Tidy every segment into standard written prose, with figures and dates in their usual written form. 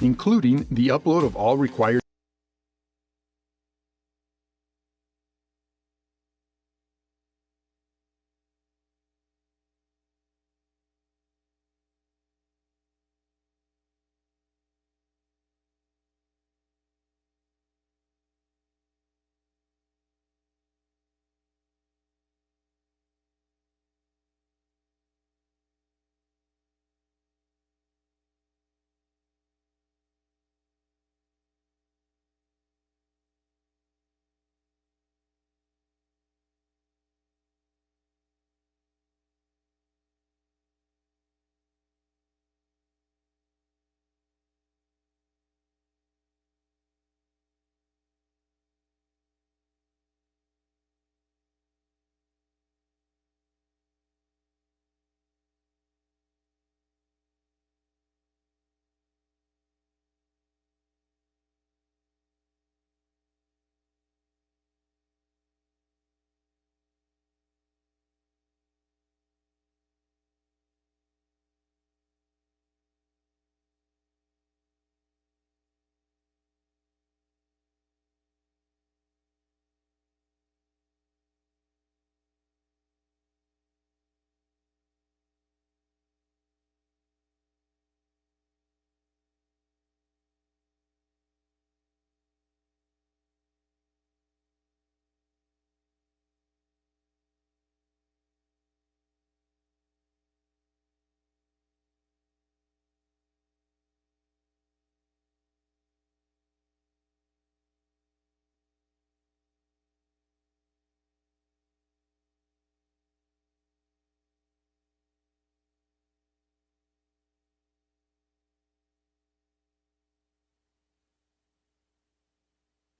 including the upload of all required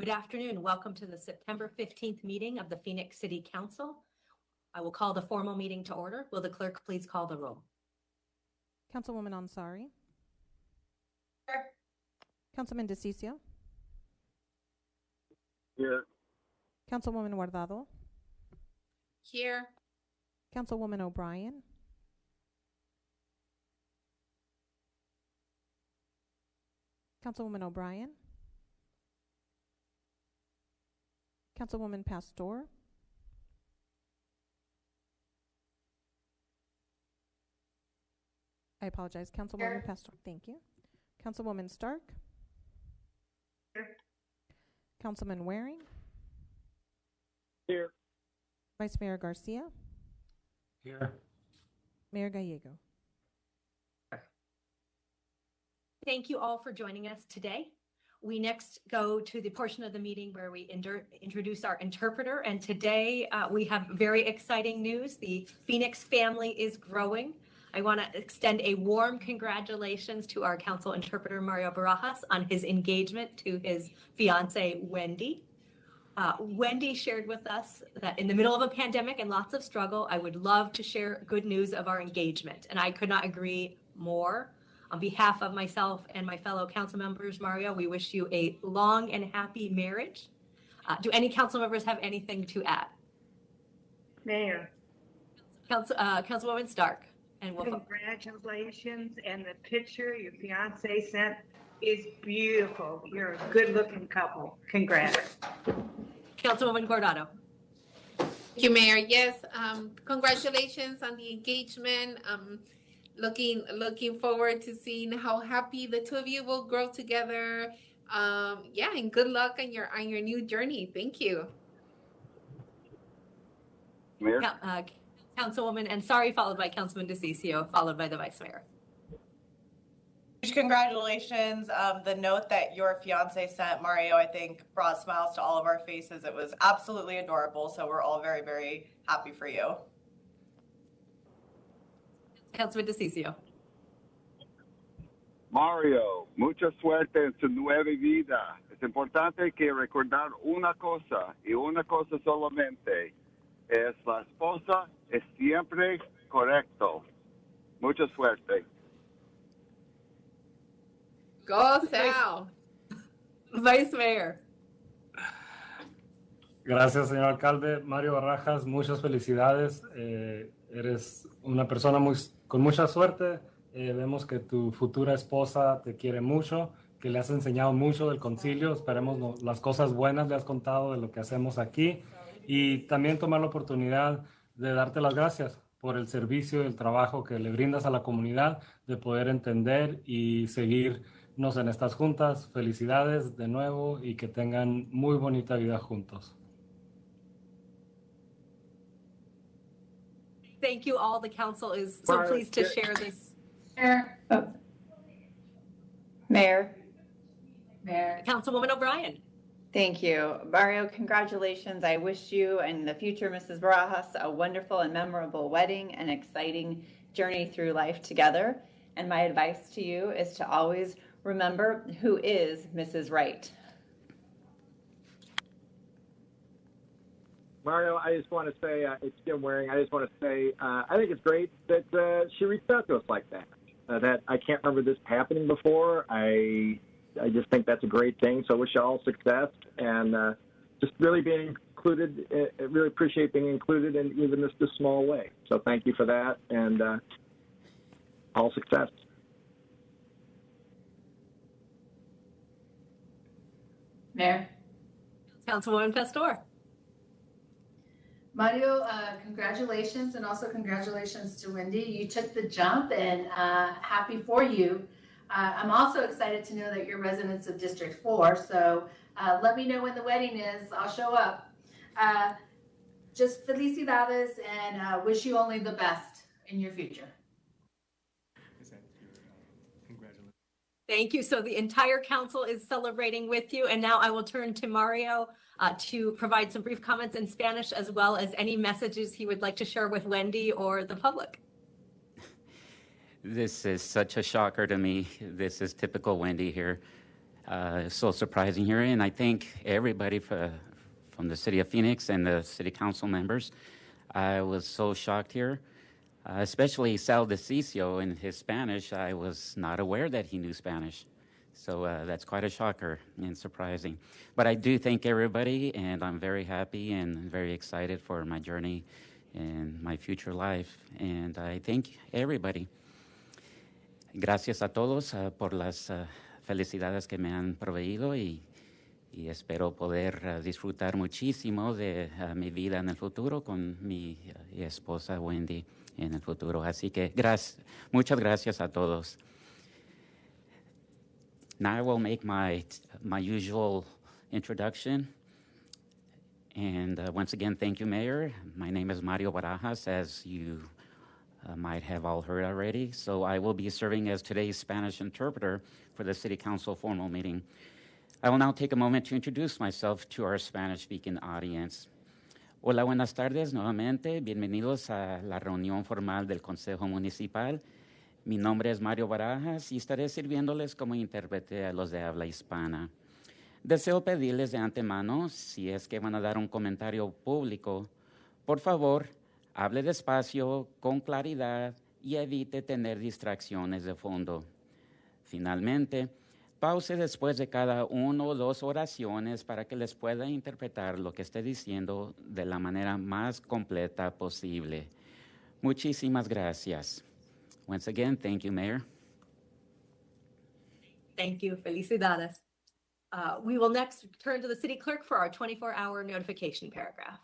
Good afternoon. Welcome to the September 15th meeting of the Phoenix City Council. I will call the formal meeting to order. Will the clerk please call the roll? Councilwoman Ansari. Here. Councilman DeCiccio. Here. Councilwoman Guardado. Here. Councilwoman O'Brien. Councilwoman O'Brien. Councilwoman Pastor. I apologize. Councilwoman Pastor. Thank you. Councilwoman Stark. Here. Councilman Waring. Here. Vice Mayor Garcia. Here. Mayor Gallego. Thank you all for joining us today. We next go to the portion of the meeting where we introduce our interpreter. And today we have very exciting news. The Phoenix family is growing. I want to extend a warm congratulations to our council interpreter, Mario Barajas, on his engagement to his fiancee, Wendy. Wendy shared with us that in the middle of a pandemic and lots of struggle, I would love to share good news of our engagement. And I could not agree more. On behalf of myself and my fellow council members, Mario, we wish you a long and happy marriage. Do any council members have anything to add? Mayor. Councilwoman Stark. And we'll Congratulations, and the picture your fiance sent is beautiful. You're a good-looking couple. Congrats. Councilwoman Guardado. Thank you, Mayor. Yes, congratulations on the engagement. Looking forward to seeing how happy the two of you will grow together. Yeah, and good luck on your new journey. Thank you. Mayor? Councilwoman Ansari, followed by Councilman DeCiccio, followed by the Vice Mayor. Huge congratulations. The note that your fiance sent, Mario, I think brought smiles to all of our faces. It was absolutely adorable. So we're all very, very happy for you. Councilman DeCiccio. Mario, mucha suerte en su nueva vida. Es importante que recordar una cosa y una cosa solamente. Es la esposa es siempre correcto. Mucha suerte. Go Sal. Vice Mayor. Gracias, señor alcalde. Mario Barajas, muchas felicidades. Eres una persona con mucha suerte. Vemos que tu futura esposa te quiere mucho que le has enseñado mucho del concilio. Esperemos las cosas buenas le has contado de lo que hacemos aquí. Y también tomar la oportunidad de darte las gracias por el servicio y el trabajo que le brindas a la comunidad, de poder entender y seguirnos en estas juntas. Felicidades de nuevo y que tengan muy bonita vida juntos. Thank you all. The council is so pleased to share this. Mayor. Councilwoman O'Brien. Thank you. Mario, congratulations. I wish you and the future Mrs. Barajas a wonderful and memorable wedding and exciting journey through life together. And my advice to you is to always remember who is Mrs. Right. Mario, I just want to say, it's Jim Waring. I just want to say, I think it's great that she reached out to us like that. That I can't remember this happening before. I just think that's a great thing. So I wish you all success and just really being included. I really appreciate being included in even this small way. So thank you for that and all success. Mayor. Councilwoman Pastor. Mario, congratulations, and also congratulations to Wendy. You took the jump, and happy for you. I'm also excited to know that you're residents of District 4, so let me know when the wedding is. I'll show up. Just felicidades, and wish you only the best in your future. Thank you. So the entire council is celebrating with you. And now I will turn to Mario to provide some brief comments in Spanish, as well as any messages he would like to share with Wendy or the public. This is such a shocker to me. This is typical Wendy here. So surprising here. And I thank everybody from the city of Phoenix and the city council members. I was so shocked here. Especially Sal DeCiccio in his Spanish. I was not aware that he knew Spanish. So that's quite a shocker and surprising. But I do thank everybody, and I'm very happy and very excited for my journey and my future life. And I thank everybody. Gracias a todos por las felicidades que me han proveído y espero poder disfrutar muchísimo de mi vida en el futuro con mi esposa Wendy. En el futuro. Así que muchas gracias a todos. Now I will make my usual introduction. And once again, thank you, Mayor. My name is Mario Barajas, as you might have all heard already. So I will be serving as today's Spanish interpreter for the City Council formal meeting. I will now take a moment to introduce myself to our Spanish-speaking audience. Hola, buenas tardes nuevamente. Bienvenidos a la reunión formal del Consejo Municipal. Mi nombre es Mario Barajas y estaré sirviéndoles como intérprete a los de habla hispana. Deseo pedirles de antemano, si es que van a dar un comentario público, por favor, hable despacio, con claridad y evite tener distracciones de fondo. Finalmente, pause después de cada 1 o 2 oraciones para que les pueda interpretar lo que esté diciendo de la manera más completa posible. Muchísimas gracias. Once again, thank you, Mayor. Thank you. Felicidades. We will next turn to the city clerk for our 24-hour notification paragraph.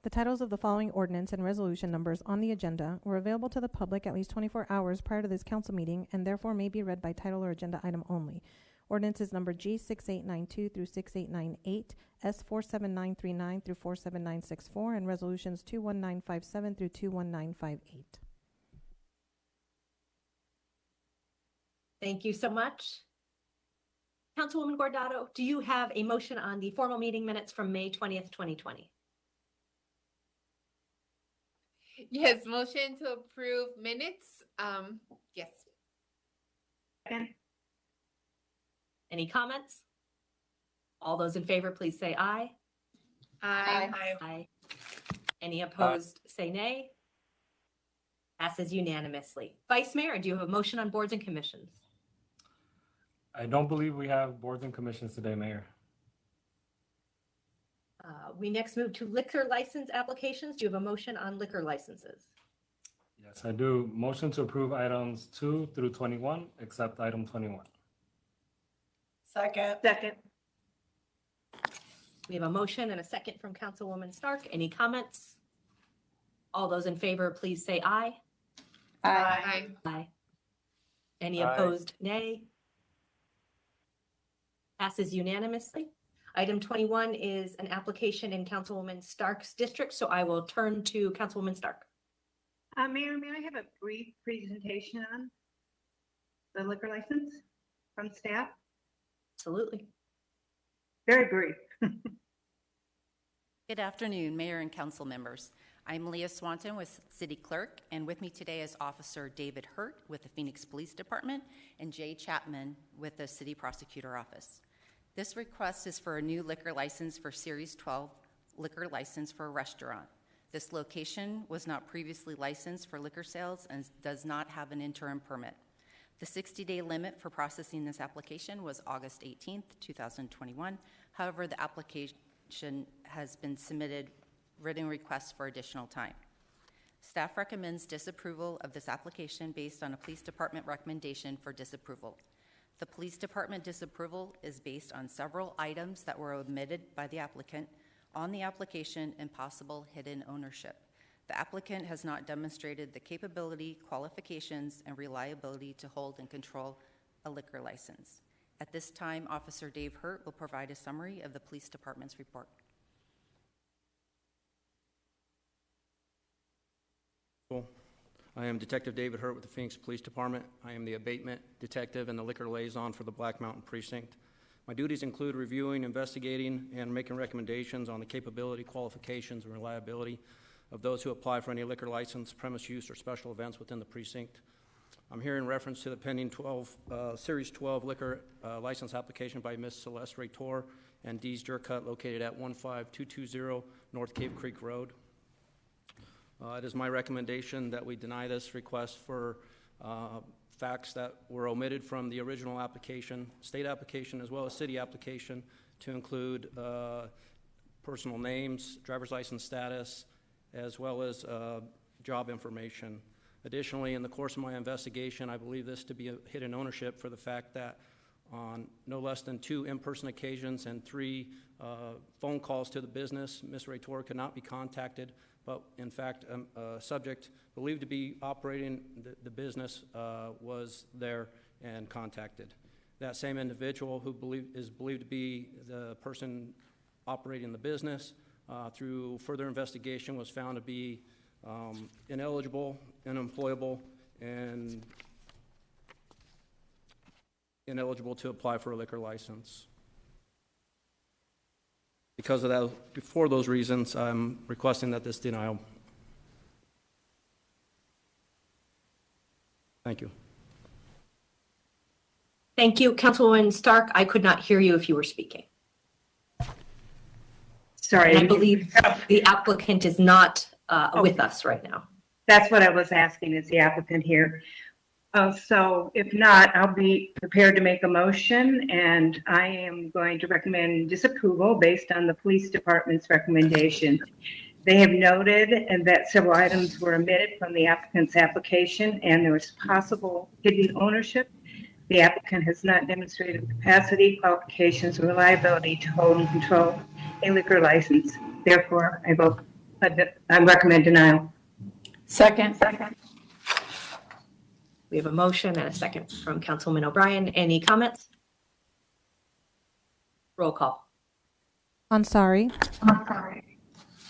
The titles of the following ordinance and resolution numbers on the agenda were available to the public at least 24 hours prior to this council meeting and therefore may be read by title or agenda item only. Ordinances number G6892 through 6898, S47939 through 47964, and resolutions 21957 through 21958. Thank you so much. Councilwoman Guardado, do you have a motion on the formal meeting minutes from May 20th, 2020? Yes, motion to approve minutes. Yes. Second. Any comments? All those in favor, please say aye. Aye. Aye. Any opposed, say nay. Passes unanimously. Vice Mayor, do you have a motion on boards and commissions? I don't believe we have boards and commissions today, Mayor. We next move to liquor license applications. Do you have a motion on liquor licenses? Yes, I do. Motion to approve items 2 through 21, except item 21. Second. Second. We have a motion and a second from Councilwoman Stark. Any comments? All those in favor, please say aye. Aye. Aye. Any Aye. opposed, nay? Passes unanimously. Item 21 is an application in Councilwoman Stark's district, so I will turn to Councilwoman Stark. Mayor, may I have a brief presentation on the liquor license from staff? Absolutely. Very brief. Good afternoon, Mayor and Council members. I'm Leah Swanton with City Clerk, and with me today is Officer David Hurt with the Phoenix Police Department and Jay Chapman with the City Prosecutor Office. This request is for a new liquor license for Series 12 liquor license for a restaurant. This location was not previously licensed for liquor sales and does not have an interim permit. The 60-day limit for processing this application was August 18th, 2021. However, the application has been submitted written requests for additional time. Staff recommends disapproval of this application based on a police department recommendation for disapproval. The police department disapproval is based on several items that were omitted by the applicant on the application and possible hidden ownership. The applicant has not demonstrated the capability, qualifications, and reliability to hold and control a liquor license. At this time, Officer Dave Hurt will provide a summary of the police department's report. Cool. I am Detective David Hurt with the Phoenix Police Department. I am the abatement detective and the liquor liaison for the Black Mountain Precinct. My duties include reviewing, investigating, and making recommendations on the capability, qualifications, and reliability of those who apply for any liquor license, premise use, or special events within the precinct. I'm here in reference to the pending Series 12 liquor license application by Ms. Celeste Raytor and Dee's Jercut located at 15220 North Cave Creek Road. It is my recommendation that we deny this request for facts that were omitted from the original application, state application, as well as city application, to include personal names, driver's license status, as well as job information. Additionally, in the course of my investigation, I believe this to be a hidden ownership for the fact that on no less than 2 in-person occasions and 3 phone calls to the business, Ms. Raytor could not be contacted, but in fact, a subject believed to be operating the business was there and contacted. That same individual who is believed to be the person operating the business, through further investigation, was found to be ineligible, unemployable, and ineligible to apply for a liquor license. Because of that, for those reasons, I'm requesting that this denial. Thank you. Thank you. Councilwoman Stark, I could not hear you if you were speaking. Sorry. And I believe the applicant is not with us right now. That's what I was asking, is the applicant here? So if not, I'll be prepared to make a motion, and I am going to recommend disapproval based on the police department's recommendation. They have noted that several items were omitted from the applicant's application, and there was possible hidden ownership. The applicant has not demonstrated capacity, qualifications, or reliability to hold and control a liquor license. Therefore, I recommend denial. Second. We have a motion and a second from Councilman O'Brien. Any comments? Roll call. Ansari.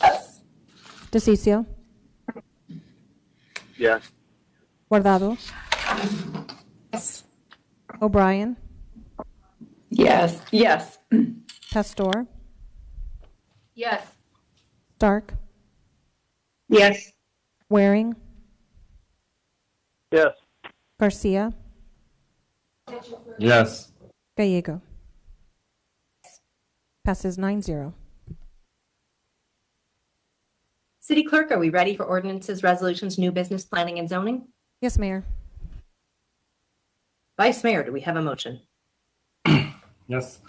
Yes. DeCiccio. Yes. Guardado. Yes. O'Brien. Yes. Yes. Pastor. Yes. Stark. Yes. Waring. Yes. Garcia. Yes. Gallego. Passes 9-0. City Clerk, are we ready for ordinances, resolutions, new business, planning, and zoning? Yes, Mayor. Vice Mayor, do we have a motion? Yes.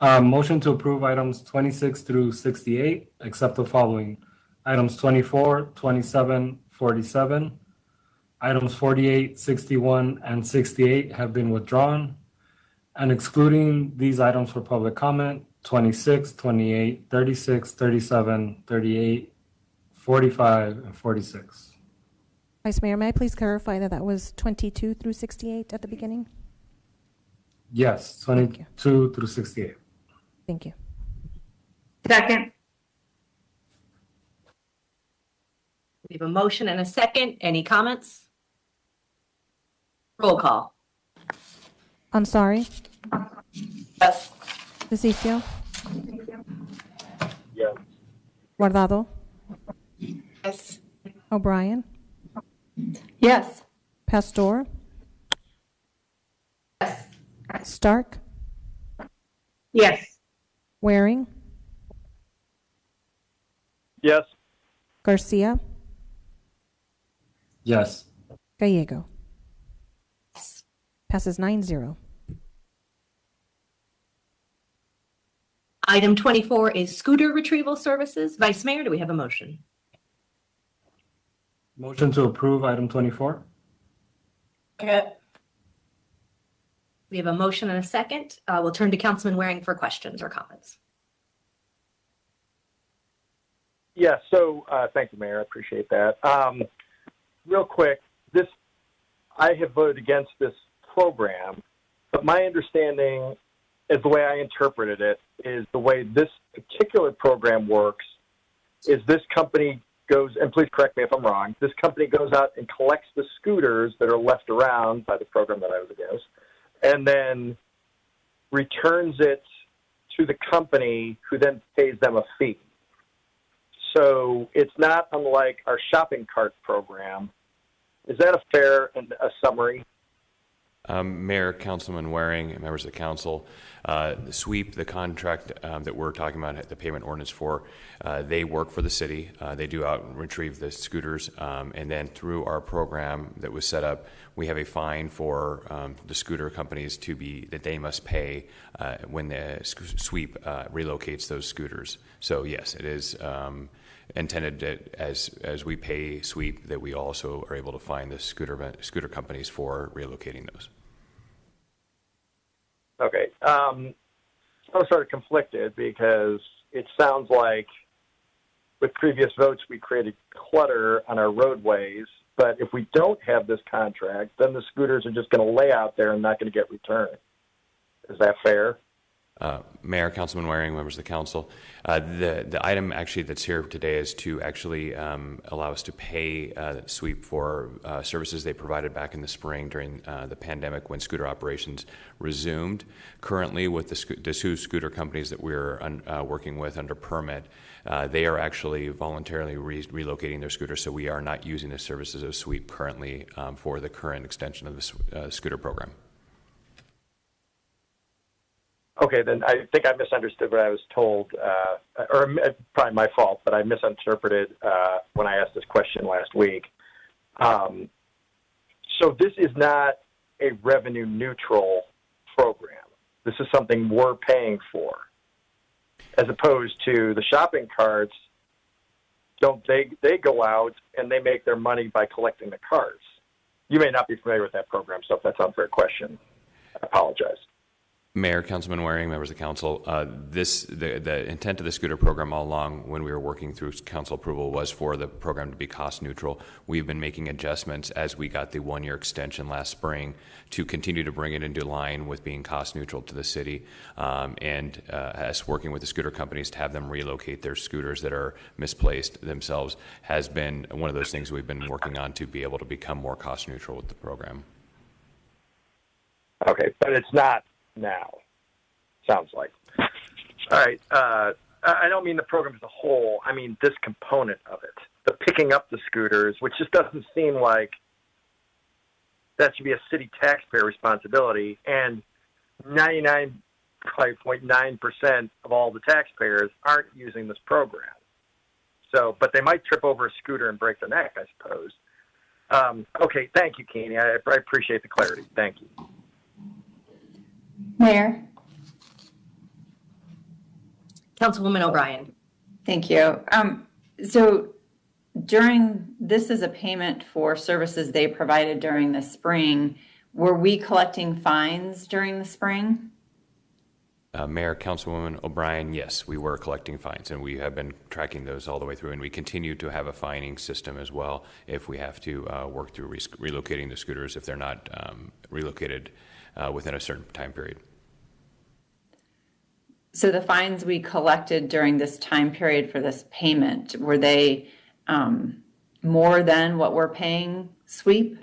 Motion to approve items 26 through 68, except the following. Items 24, 27, 47. Items 48, 61, and 68 have been withdrawn. And excluding these items for public comment, 26, 28, 36, 37, 38, 45, and 46. Vice Mayor, may I please clarify that that was 22 through 68 at the beginning? Yes, 22 through 68. Thank you. Second. We have a motion and a second. Any comments? Roll call. I'm sorry. Yes. DeCiccio. Yes. Guardado. Yes. O'Brien. Yes. Pastor. Yes. Stark. Yes. Waring. Yes. Garcia. Yes. Gallego. Passes 9-0. Item 24 is scooter retrieval services. Vice Mayor, do we have a motion? Motion to approve item 24. Second. We have a motion and a second. We'll turn to Councilman Waring for questions or comments. Yeah, so thank you, Mayor. I appreciate that. Real quick, I have voted against this program, but my understanding is the way I interpreted it is the way this particular program works is this company goes, and please correct me if I'm wrong, this company goes out and collects the scooters that are left around by the program that I was against, and then returns it to the company who then pays them a fee. So it's not unlike our shopping cart program. Is that a fair summary? Mayor, Councilman Waring, and members of the council, the sweep, the contract that we're talking about, the payment ordinance for, they work for the city. They do out and retrieve the scooters, and then through our program that was set up, we have a fine for the scooter companies that they must pay when the sweep relocates those scooters. So yes, it is intended that as we pay sweep, that we also are able to fine the scooter companies for relocating those. Okay. I'm sort of conflicted because it sounds like with previous votes we created clutter on our roadways, but if we don't have this contract, then the scooters are just going to lay out there and not going to get returned. Is that fair? Mayor, Councilman Waring, members of the council, the item actually that's here today is to actually allow us to pay sweep for services they provided back in the spring during the pandemic when scooter operations resumed. Currently, with the two scooter companies that we're working with under permit, they are actually voluntarily relocating their scooters, so we are not using the services of sweep currently for the current extension of the scooter program. Okay, then I think I misunderstood what I was told, or probably my fault, but I misinterpreted when I asked this question last week. So this is not a revenue neutral program. This is something we're paying for, as opposed to the shopping carts. They go out and they make their money by collecting the carts. You may not be familiar with that program, so if that's an unfair question, I apologize. Mayor, Councilman Waring, members of the council, the intent of the scooter program all along when we were working through council approval was for the program to be cost neutral. We've been making adjustments as we got the one-year extension last spring to continue to bring it into line with being cost neutral to the city, and us working with the scooter companies to have them relocate their scooters that are misplaced themselves has been one of those things we've been working on to be able to become more cost neutral with the program. Okay, but it's not now, sounds like. All right. I don't mean the program as a whole. I mean this component of it, the picking up the scooters, which just doesn't seem like that should be a city taxpayer responsibility. And 99.9% of all the taxpayers aren't using this program. So, but they might trip over a scooter and break their neck, I suppose. Okay, thank you, Keeney. I appreciate the clarity. Thank you. Mayor. Councilwoman O'Brien. Thank you. So this is a payment for services they provided during the spring Were we collecting fines during the spring? Mayor, Councilwoman O'Brien, yes, we were collecting fines, and we have been tracking those all the way through, and we continue to have a fining system as well if we have to work through relocating the scooters if they're not relocated within a certain time period. So the fines we collected during this time period for this payment, were they more than what we're paying sweep?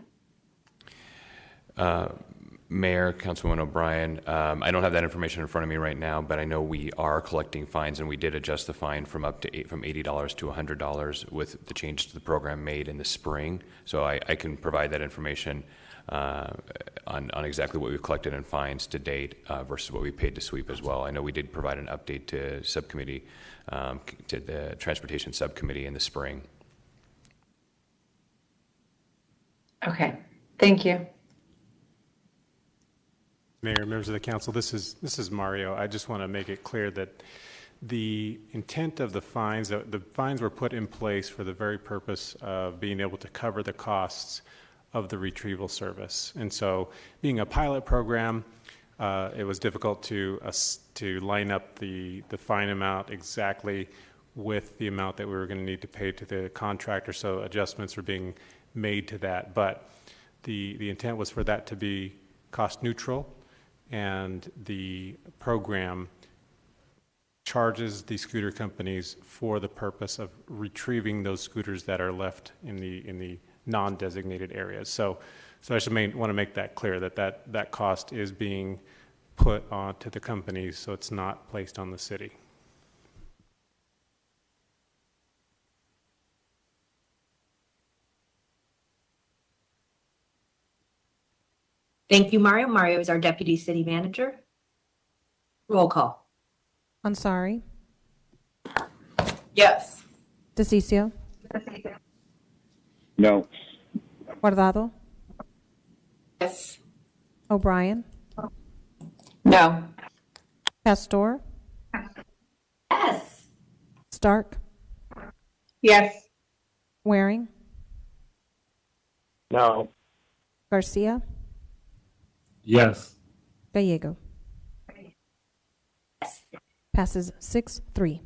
Mayor, Councilwoman O'Brien, I don't have that information in front of me right now, but I know we are collecting fines, and we did adjust the fine from $80 to $100 with the change to the program made in the spring. So I can provide that information on exactly what we've collected in fines to date versus what we paid to sweep as well. I know we did provide an update to subcommittee, to the Transportation Subcommittee in the spring. Okay, thank you. Mayor, members of the council, this is Mario. I just want to make it clear that the intent of the fines were put in place for the very purpose of being able to cover the costs of the retrieval service. And so, being a pilot program, it was difficult to line up the fine amount exactly with the amount that we were going to need to pay to the contractor. So adjustments were being made to that, but the intent was for that to be cost neutral. And the program charges the scooter companies for the purpose of retrieving those scooters that are left in the non-designated areas. So I just want to make that clear that cost is being put onto the companies, so it's not placed on the city. Thank you, Mario. Mario is our Deputy City Manager. Roll call. Ansari, Yes. DeCiccio, No. Guardado, Yes. O'Brien, No. Pastor, Yes. Stark, Yes. Waring, No. Garcia, Yes. Gallego. Passes 6-3.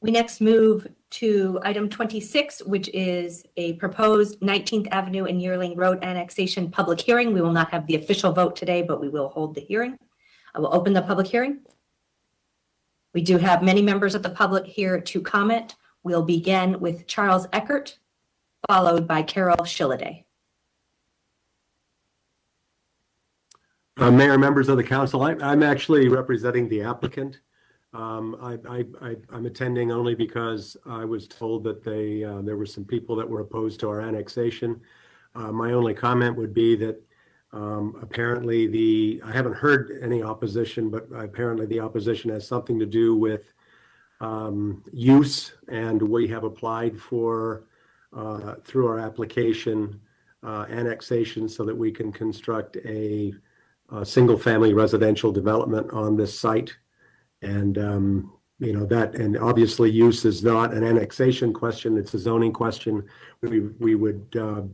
We next move to item 26, which is a proposed 19th Avenue and Yearling Road annexation public hearing. We will not have the official vote today, but we will hold the hearing. I will open the public hearing. We do have many members of the public here to comment. We'll begin with Charles Eckert, followed by Carol Shilliday. Mayor, members of the council, I'm actually representing the applicant. I'm attending only because I was told that there were some people that were opposed to our annexation. My only comment would be that apparently I haven't heard any opposition, but apparently the opposition has something to do with use, and we have applied for through our application annexation so that we can construct a single-family residential development on this site. And and obviously use is not an annexation question, it's a zoning question. We would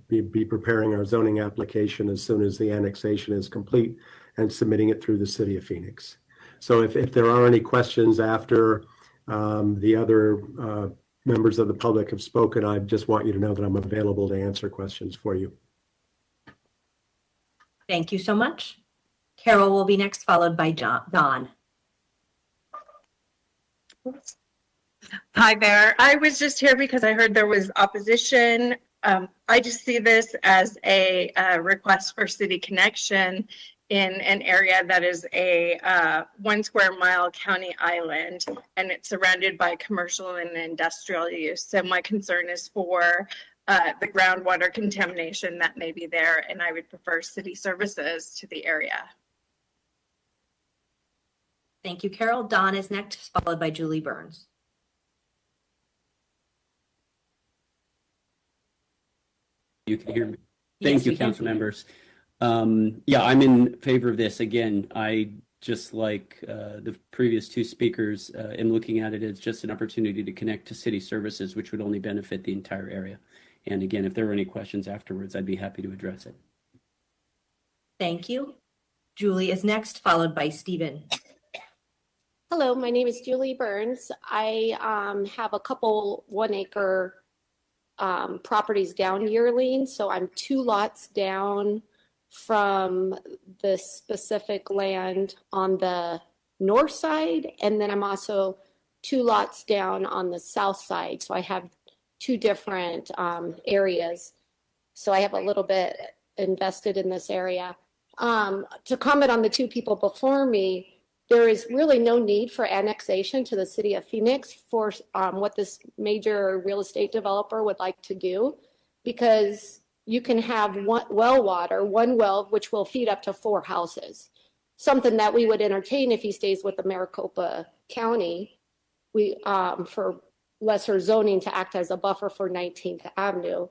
be preparing our zoning application as soon as the annexation is complete and submitting it through the City of Phoenix. So if there are any questions after the other members of the public have spoken, I just want you to know that I'm available to answer questions for you. Thank you so much. Carol will be next, followed by Don. Hi there. I was just here because I heard there was opposition. I just see this as a request for city connection in an area that is a 1 square mile county island, and it's surrounded by commercial and industrial use. So my concern is for the groundwater contamination that may be there, and I would prefer city services to the area. Thank you, Carol. Don is next, followed by Julie Burns. You can hear me. Yes, Thank you, we can. council members. Yeah, I'm in favor of this. Again, I just like the previous two speakers am looking at it as just an opportunity to connect to city services, which would only benefit the entire area. And again, if there are any questions afterwards, I'd be happy to address it. Thank you. Julie is next, followed by Stephen. Hello, my name is Julie Burns. I have a couple 1 acre properties down Yearling, so I'm 2 lots down from the specific land on the north side, and then I'm also 2 lots down on the south side. So I have 2 different areas. So I have a little bit invested in this area. To comment on the 2 people before me, there is really no need for annexation to the city of Phoenix for what this major real estate developer would like to do, because you can have one well, which will feed up to 4 houses. Something that we would entertain if he stays with the Maricopa County. We for lesser zoning to act as a buffer for 19th Avenue.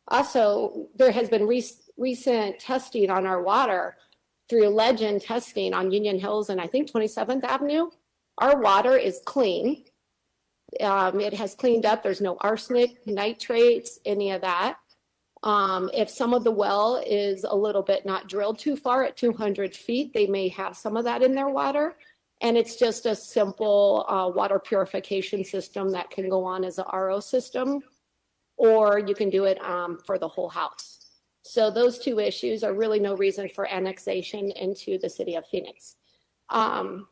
Also, there has been recent testing on our water through Legend testing on Union Hills and I think 27th Avenue. Our water is clean. It has cleaned up. There's no arsenic, nitrates, any of that. If some of the well is a little bit not drilled too far at 200 feet, they may have some of that in their water. And it's just a simple water purification system that can go on as an RO system, or you can do it for the whole house. So those 2 issues are really no reason for annexation into the city of Phoenix. A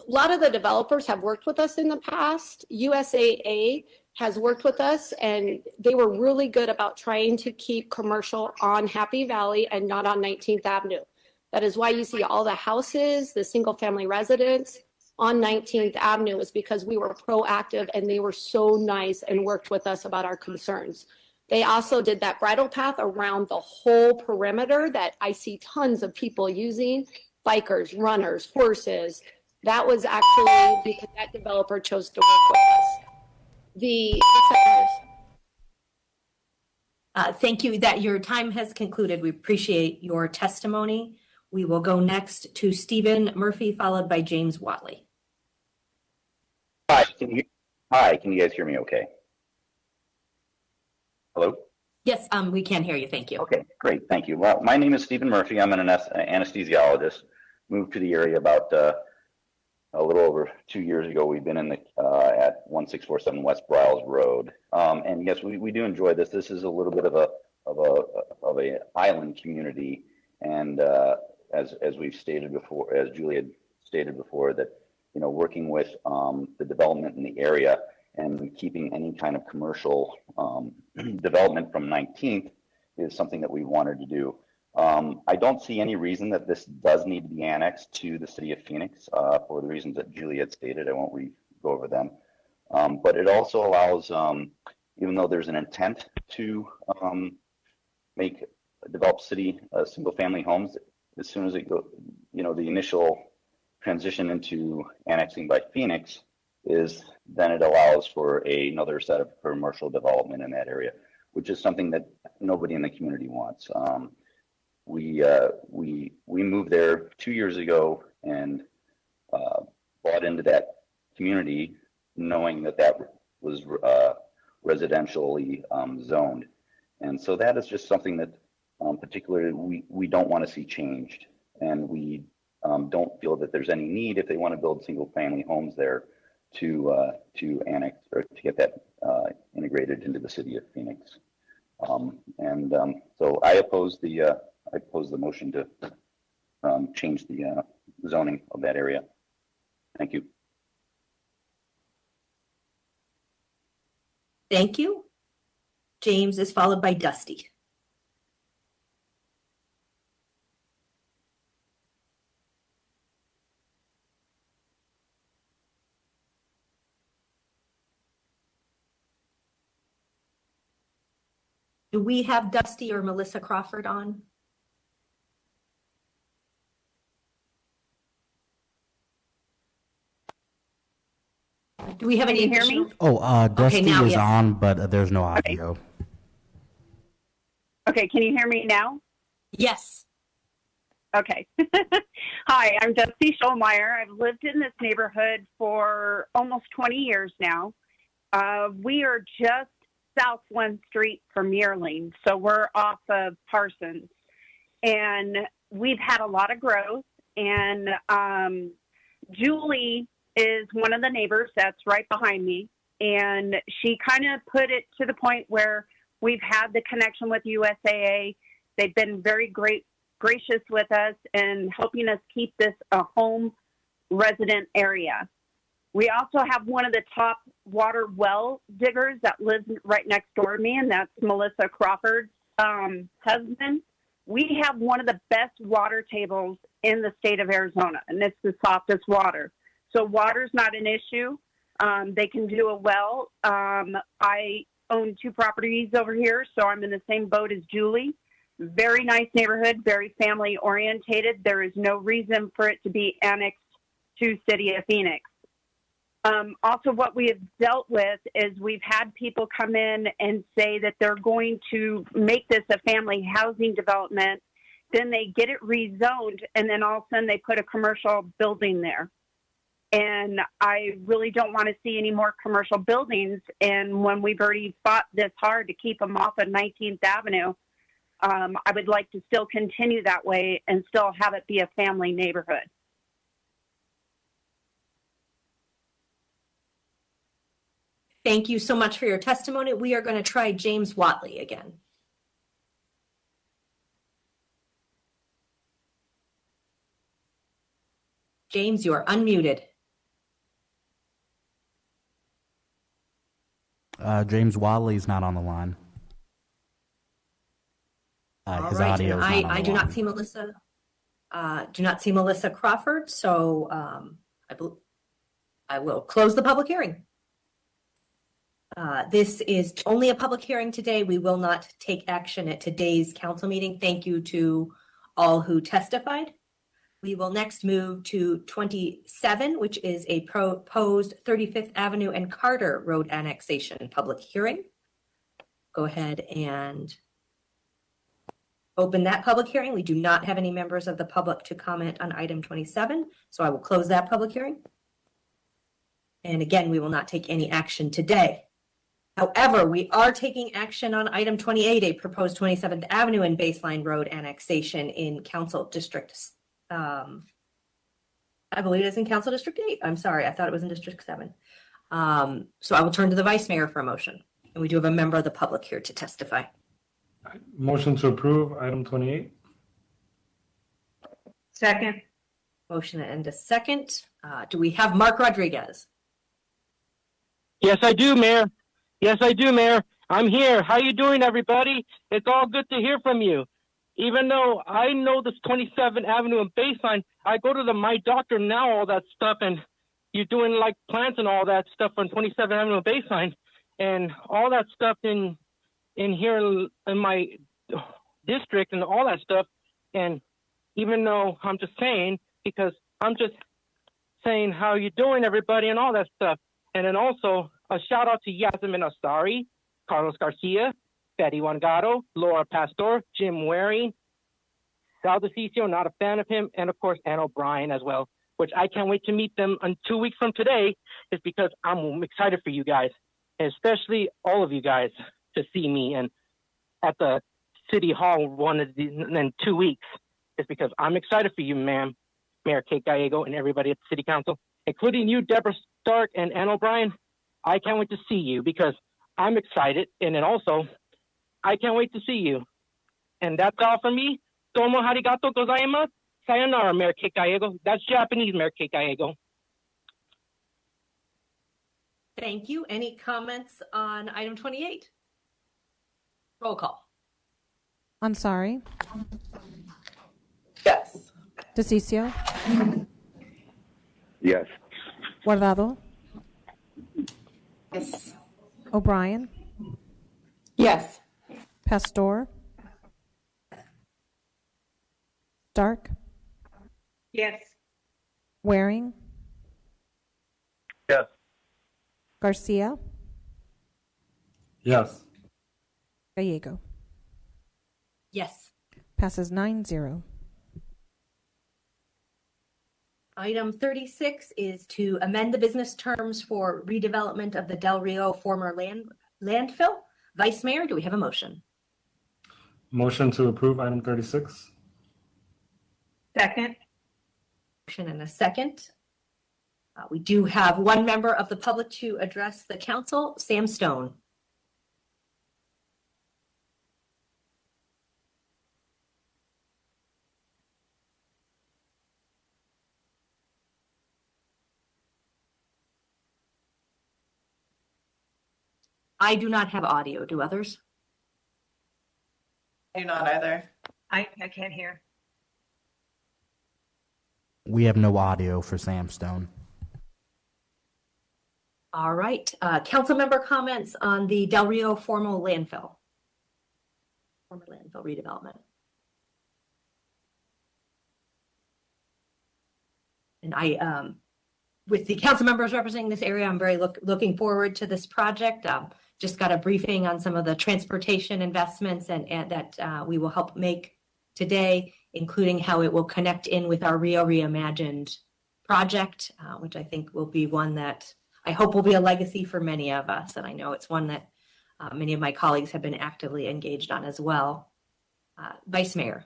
lot of the developers have worked with us in the past. USAA has worked with us, and they were really good about trying to keep commercial on Happy Valley and not on 19th Avenue. That is why you see all the houses, the single family residents on 19th Avenue, is because we were proactive and they were so nice and worked with us about our concerns. They also did that bridle path around the whole perimeter that I see tons of people using, bikers, runners, horses. That was actually because that developer chose to work with us. Thank you. That your time has concluded. We appreciate your testimony. We will go next to Stephen Murphy, followed by James Watley. Hi, can you guys hear me okay? Hello? Yes, we can hear you. Thank you. Okay, great. Thank you. Well, my name is Stephen Murphy. I'm an anesthesiologist. Moved to the area about a little over 2 years ago. We've been in the at 1647 West Bryles Road, and yes, we do enjoy this. This is a little bit of a island community, and as we've stated before, as Julie had stated before, that working with the development in the area and keeping any kind of commercial development from 19th is something that we wanted to do. I don't see any reason that this does need to be annexed to the city of Phoenix for the reasons that Julie had stated. I won't go over them. But it also allows, even though there's an intent to develop city single family homes, as soon as it go, the initial transition into annexing by Phoenix is then it allows for another set of commercial development in that area, which is something that nobody in the community wants. We moved there 2 years ago and bought into that community knowing that was residentially zoned. And so that is just something that particularly we don't want to see changed. And we don't feel that there's any need, if they want to build single family homes there, to annex or to get that integrated into the city of Phoenix. So I oppose the motion to change the zoning of that area. Thank you. Thank you. James is followed by Dusty. Do we have Dusty or Melissa Crawford on? Do we have any additional? Dusty now, is yes. on, but there's no audio. Okay, can you hear me now? Yes. Okay. Hi, I'm Dusty Schollmeyer. I've lived in this neighborhood for almost 20 years now. We are just south 1 street from Yearling. So we're off of Parsons. And we've had a lot of growth. And Julie is one of the neighbors that's right behind me. And she kind of put it to the point where we've had the connection with USAA. They've been very gracious with us and helping us keep this a home resident area. We also have one of the top water well diggers that lives right next door to me, and that's Melissa Crawford's husband. We have one of the best water tables in the state of Arizona, and it's the softest water. So water's not an issue. They can do a well. I own 2 properties over here, so I'm in the same boat as Julie. Very nice neighborhood, very family orientated. There is no reason for it to be annexed to City of Phoenix. Also, what we have dealt with is we've had people come in and say that they're going to make this a family housing development. Then they get it rezoned, and then all of a sudden they put a commercial building there. And I really don't want to see any more commercial buildings. And when we've already fought this hard to keep them off of 19th Avenue, I would like to still continue that way and still have it be a family neighborhood. Thank you so much for your testimony. We are going to try James Watley again. James, you are unmuted. James Wadley's not on the line. His audio is not on the I do not see Melissa. Do not see Melissa Crawford, so I will close the public hearing. This is only a public hearing today. We will not take action at today's council meeting. Thank you to all who testified. We will next move to 27, which is a proposed 35th Avenue and Carter Road annexation public hearing. Go ahead and open that public hearing. We do not have any members of the public to comment on item 27, so I will close that public hearing. And again, we will not take any action today. However, we are taking action on item 28, a proposed 27th Avenue and Baseline Road annexation in Council District. I believe it is in Council District 8. I'm sorry, I thought it was in District 7. So I will turn to the Vice Mayor for a motion. And we do have a member of the public here to testify. Motion to approve item 28. Second. Motion and a second. Do we have Mark Rodriguez? Yes, I do, Mayor. Yes, I do, Mayor. I'm here. How you doing, everybody? It's all good to hear from you. Even though I know this 27th Avenue and Baseline, I go to my doctor now, all that stuff, and you're doing like plants and all that stuff on 27th Avenue and Baseline, and all that stuff in here in my district and all that stuff. And even though I'm just saying, because I'm just saying how you doing, everybody, and all that stuff. And then also a shout out to Yasmin Astari, Carlos Garcia, Betty Wangado, Laura Pastor, Jim Waring, Sal DeCiccio, not a fan of him, and of course Ann O'Brien as well, which I can't wait to meet them in 2 weeks from today, is because I'm excited for you guys, and especially all of you guys to see me and at the City Hall one of these in 2 weeks, is because I'm excited for you, ma'am, Mayor Kate Gallego, and everybody at the City Council, including you, Deborah Stark and Ann O'Brien. I can't wait to see you because I'm excited, and then also I can't wait to see you. And that's all for me. Domo arigato gozaimasu. Sayonara, Mayor Kate Gallego. That's Japanese, Mayor Kate Gallego. Thank you. Any comments on item 28? Roll call. Ansari. Yes. DeCiccio. Yes. Guardado. Yes. O'Brien. Yes. Pastor. Stark. Yes. Waring. Yes. Garcia. Yes. Gallego. Yes. Passes 9-0. Item 36 is to amend the business terms for redevelopment of the Del Rio former landfill. Vice Mayor, do we have a motion? Motion to approve item 36. Second. Motion and a second. We do have one member of the public to address the council, Sam Stone. I do not have audio. Do others? I do not either. I can't hear. We have no audio for Sam Stone. All right. Council member comments on the Del Rio former landfill redevelopment. And with the council members representing this area, I'm very looking forward to this project. Just got a briefing on some of the transportation investments and that we will help make today, including how it will connect in with our Rio Reimagined project, which I think will be one that I hope will be a legacy for many of us. And I know it's one that many of my colleagues have been actively engaged on as well. Vice Mayor.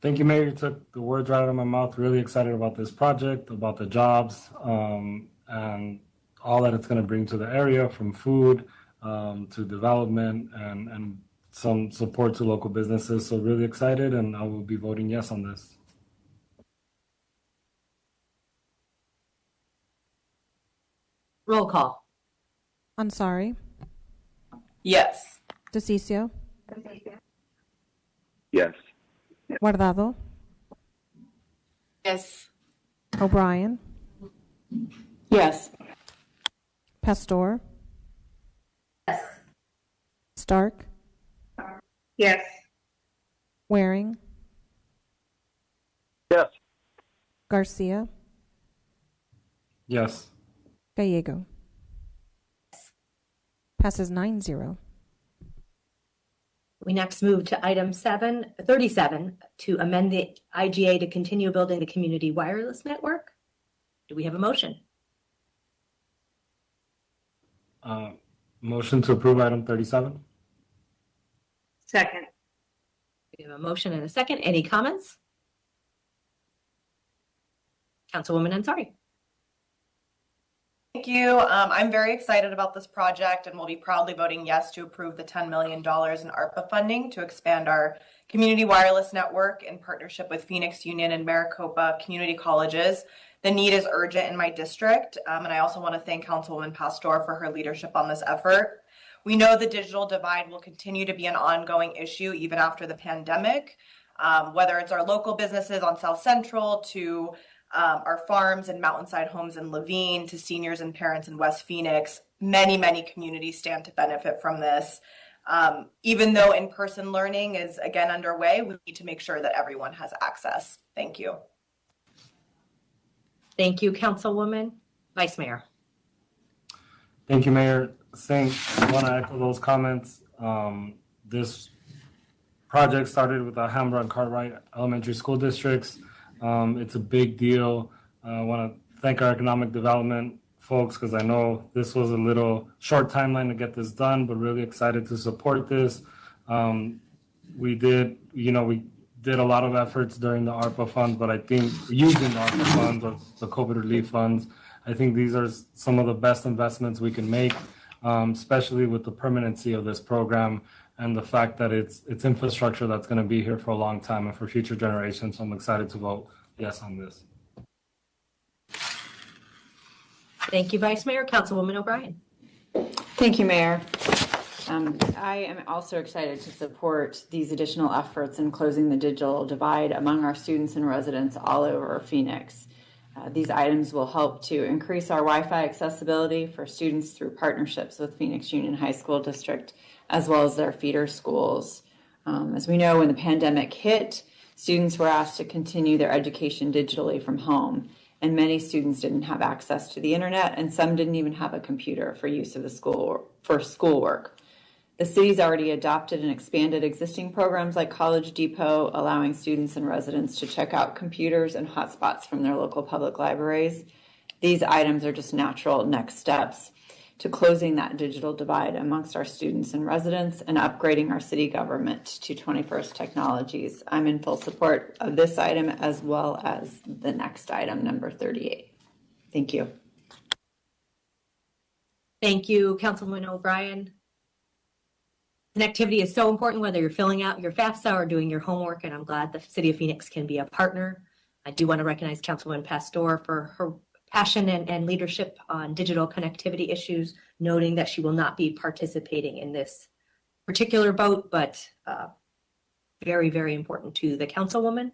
Thank you, Mayor. You took the words right out of my mouth. Really excited about this project, about the jobs, and all that it's going to bring to the area, from food to development and some support to local businesses. So really excited, and I will be voting yes on this. Roll call. Ansari. Yes. DeCiccio. Yes. Guardado. Yes. O'Brien. Yes. Pastor. Yes. Stark. Yes. Waring. Yes. Garcia. Yes. Gallego. Passes 9-0. We next move to item 37 to amend the IGA to continue building the community wireless network. Do we have a motion? Motion to approve item 37. Second. We have a motion and a second. Any comments? Councilwoman Ansari. Thank you. I'm very excited about this project and will be proudly voting yes to approve the $10 million in ARPA funding to expand our community wireless network in partnership with Phoenix Union and Maricopa Community Colleges. The need is urgent in my district, and I also want to thank Councilwoman Pastor for her leadership on this effort. We know the digital divide will continue to be an ongoing issue even after the pandemic, whether it's our local businesses on South Central to our farms and mountainside homes in Levine to seniors and parents in West Phoenix. Many communities stand to benefit from this. Even though in-person learning is again underway, we need to make sure that everyone has access. Thank you. Thank you, Councilwoman. Vice Mayor. Thank you, Mayor. I want to echo those comments. This project started with the Hamburg and Cartwright elementary school districts. It's a big deal. I want to thank our economic development folks because I know this was a little short timeline to get this done, but really excited to support this. We did a lot of efforts during the ARPA funds, but I think using the ARPA funds or the COVID relief funds, I think these are some of the best investments we can make, especially with the permanency of this program and the fact that it's infrastructure that's going to be here for a long time and for future generations. So I'm excited to vote yes on this. Thank you, Vice Mayor. Councilwoman O'Brien. Thank you, Mayor. I am also excited to support these additional efforts in closing the digital divide among our students and residents all over Phoenix. These items will help to increase our Wi-Fi accessibility for students through partnerships with Phoenix Union High School District, as well as their feeder schools. As we know, when the pandemic hit, students were asked to continue their education digitally from home, and many students didn't have access to the internet, and some didn't even have a computer for use of the school for schoolwork. The city's already adopted and expanded existing programs like College Depot, allowing students and residents to check out computers and hotspots from their local public libraries. These items are just natural next steps. to closing that digital divide amongst our students and residents and upgrading our city government to 21st technologies. I'm in full support of this item as well as the next item, number 38. Thank you. Thank you, Councilwoman O'Brien. Connectivity is so important, whether you're filling out your FAFSA or doing your homework, and I'm glad the City of Phoenix can be a partner. I do want to recognize Councilwoman Pastor for her passion and leadership on digital connectivity issues, noting that she will not be participating in this particular vote, but very, very important to the Councilwoman.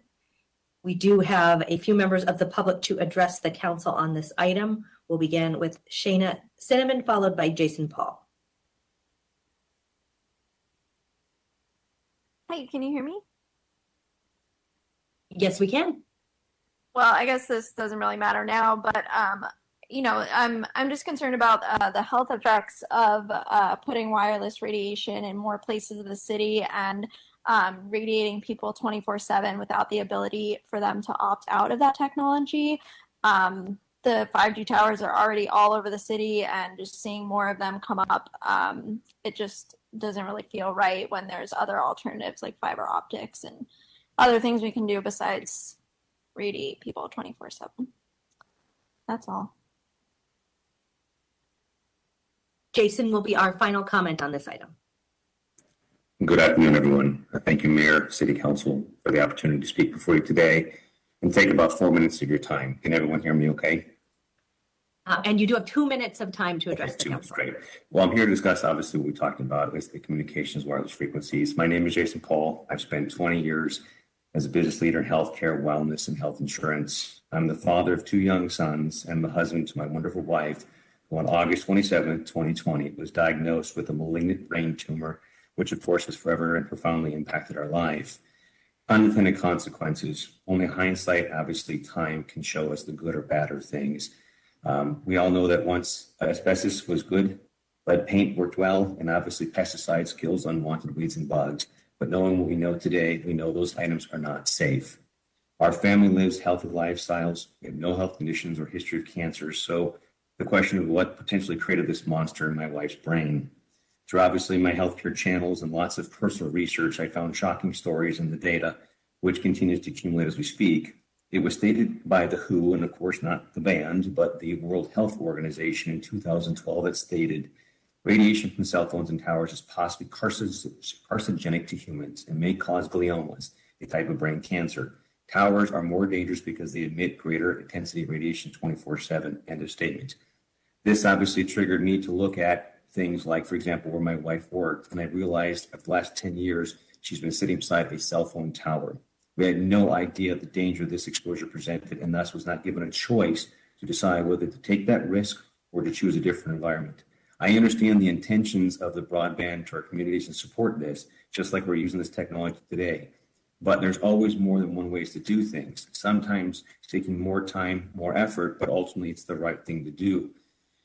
We do have a few members of the public to address the council on this item. We'll begin with Shayna Cinnamon, followed by Jason Paul. Hey, can you hear me? Yes, we can. Well, I guess this doesn't really matter now, but you know, I'm just concerned about the health effects of putting wireless radiation in more places of the city and radiating people 24/7 without the ability for them to opt out of that technology. The 5G towers are already all over the city, and just seeing more of them come up, it just doesn't really feel right when there's other alternatives like fiber optics and other things we can do besides radiate people 24/7. That's all. Jason will be our final comment on this item. Good afternoon, everyone. Thank you, Mayor, City Council, for the opportunity to speak before you today and take about 4 minutes of your time. Can everyone hear me okay? And you do have 2 minutes of time to address the council. Great. Well, I'm here to discuss, obviously, what we talked about is the communications wireless frequencies. My name is Jason Paul. I've spent 20 years as a business leader in healthcare, wellness, and health insurance. I'm the father of 2 young sons and the husband to my wonderful wife, who on August 27, 2020, was diagnosed with a malignant brain tumor, which of course has forever and profoundly impacted our life. Unintended consequences. Only hindsight, obviously, time can show us the good or bad of things. We all know that once asbestos was good, lead paint worked well, and obviously pesticides kills unwanted weeds and bugs. But knowing what we know today, we know those items are not safe. Our family lives healthy lifestyles. We have no health conditions or history of cancer. So the question of what potentially created this monster in my wife's brain. Through obviously my healthcare channels and lots of personal research, I found shocking stories in the data, which continues to accumulate as we speak. It was stated by the WHO, and of course not the band, but the World Health Organization in 2012 that stated radiation from cell phones and towers is possibly carcinogenic to humans and may cause gliomas, a type of brain cancer. Towers are more dangerous because they emit greater intensity radiation 24/7, end of statement. This obviously triggered me to look at things like, for example, where my wife worked, and I realized after the last 10 years, she's been sitting beside a cell phone tower. We had no idea the danger this exposure presented, and thus was not given a choice to decide whether to take that risk or to choose a different environment. I understand the intentions of the broadband to our communities and support this, just like we're using this technology today. But there's always more than one ways to do things. Sometimes it's taking more time, more effort, but ultimately it's the right thing to do.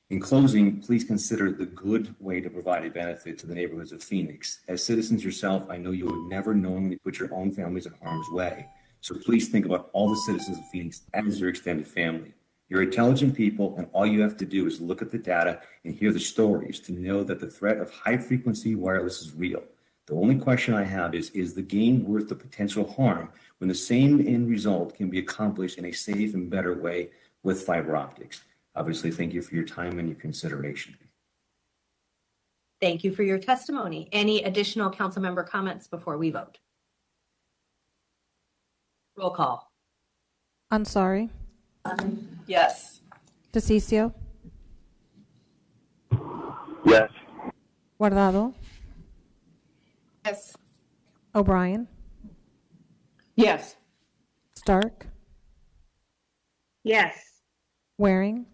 In closing, please consider the good way to provide a benefit to the neighborhoods of Phoenix. As citizens yourself, I know you would never knowingly put your own families in harm's way. So please think about all the citizens of Phoenix as your extended family. You're intelligent people, and all you have to do is look at the data and hear the stories to know that the threat of high-frequency wireless is real. The only question I have is the gain worth the potential harm when the same end result can be accomplished in a safe and better way with fiber optics? Obviously, thank you for your time and your consideration. Thank you for your testimony. Any additional council member comments before we vote? Roll call. Ansari. Yes. DeCiccio. Yes. Guardado. Yes. O'Brien. Yes. Stark. Yes. Waring.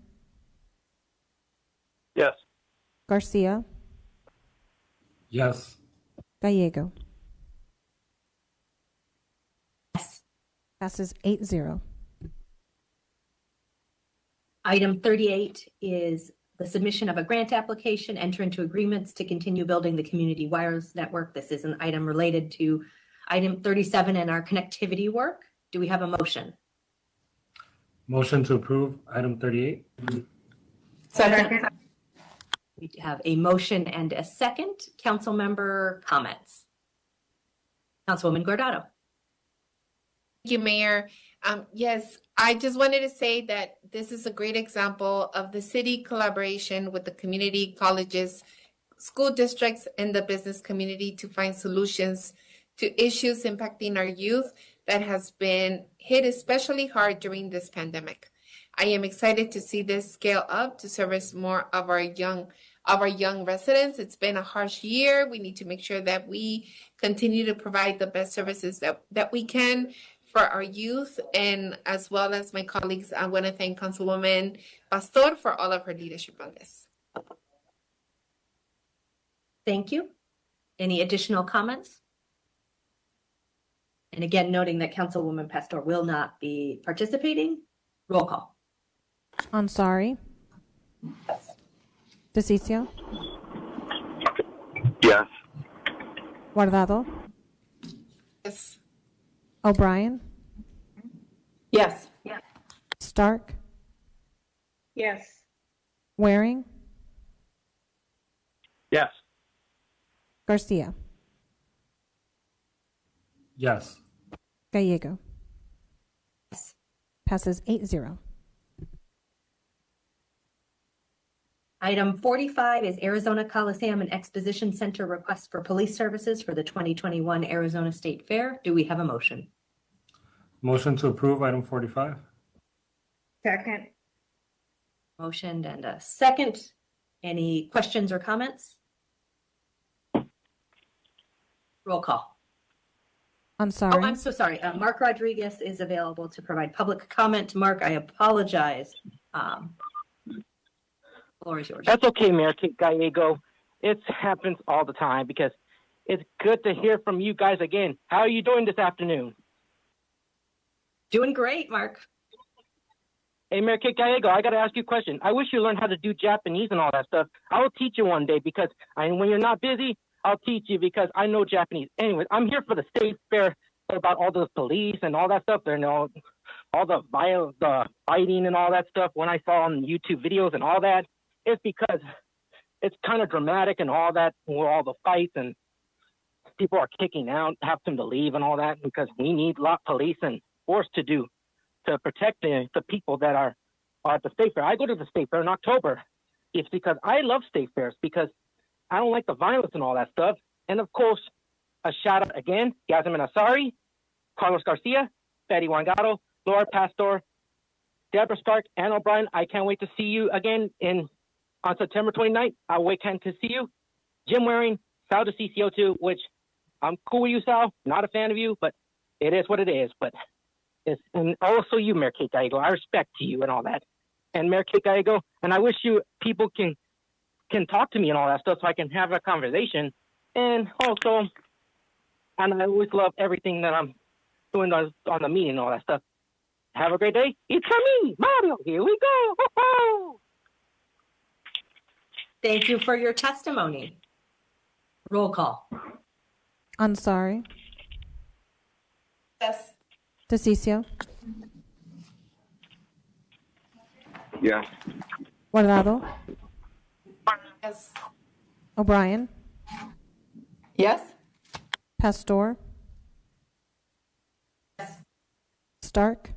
Yes. Garcia. Yes. Gallego. Yes. Passes 8-0. Item 38 is the submission of a grant application, enter into agreements to continue building the community wireless network. This is an item related to item 37 and our connectivity work. Do we have a motion? Motion to approve item 38. Second. We have a motion and a second. Council member comments. Councilwoman Guardado. Thank you, Mayor. Yes, I just wanted to say that this is a great example of the city collaboration with the community, colleges, school districts, and the business community to find solutions to issues impacting our youth that has been hit especially hard during this pandemic. I am excited to see this scale up to service more of our young residents. It's been a harsh year. We need to make sure that we continue to provide the best services that we can for our youth, and as well as my colleagues. I want to thank Councilwoman Pastor for all of her leadership on this. Thank you. Any additional comments? And again, noting that Councilwoman Pastor will not be participating. Roll call. Ansari. DeCiccio. Yes. Guardado. Yes. O'Brien. Yes. Stark. Yes. Waring. Yes. Garcia. Yes. Gallego. Passes 8-0. Item 45 is Arizona Coliseum and Exposition Center request for police services for the 2021 Arizona State Fair. Do we have a motion? Motion to approve item 45. Second. Motion and a second. Any questions or comments? Roll call. Ansari. Oh, I'm so sorry. Mark Rodriguez is available to provide public comment. Mark, I apologize. Floor is yours. That's okay, Mayor Gallego. It happens all the time because it's good to hear from you guys again. How are you doing this afternoon? Doing great, Mark. Hey, Mayor Gallego, I got to ask you a question. I wish you learned how to do Japanese and all that stuff. I will teach you one day because when you're not busy, I'll teach you because I know Japanese. Anyway, I'm here for the state fair about all the police and all that stuff. There, all the fighting and all that stuff. When I saw on YouTube videos and all that, it's because it's kind of dramatic and all that, all the fights and people are kicking out, have them to leave and all that because we need a lot of police and force to protect the people that are at the state fair. I go to the state fair in October. It's because I love state fairs because I don't like the violence and all that stuff. And of course, a shout out again, Yasmin Asari, Carlos Garcia, Betty Wangado, Laura Pastor, Deborah Stark, Ann O'Brien. I can't wait to see you again on September 29th. I wait to see you. Jim Waring, Sal DeCiccio too, which I'm cool with you, Sal. Not a fan of you, but it is what it is. But and also you, Mayor Kate Gallego. I respect to you and all that. And Mayor Kate Gallego, and I wish people can talk to me and all that stuff so I can have a conversation. And also, and I always love everything that I'm doing on the meeting and all that stuff. Have a great day. It's me, Mario. Here we go. Ho-ho! Thank you for your testimony. Roll call. Ansari. Yes. DeCiccio. Yes. Guardado. Yes. O'Brien. Yes. Pastor. Stark.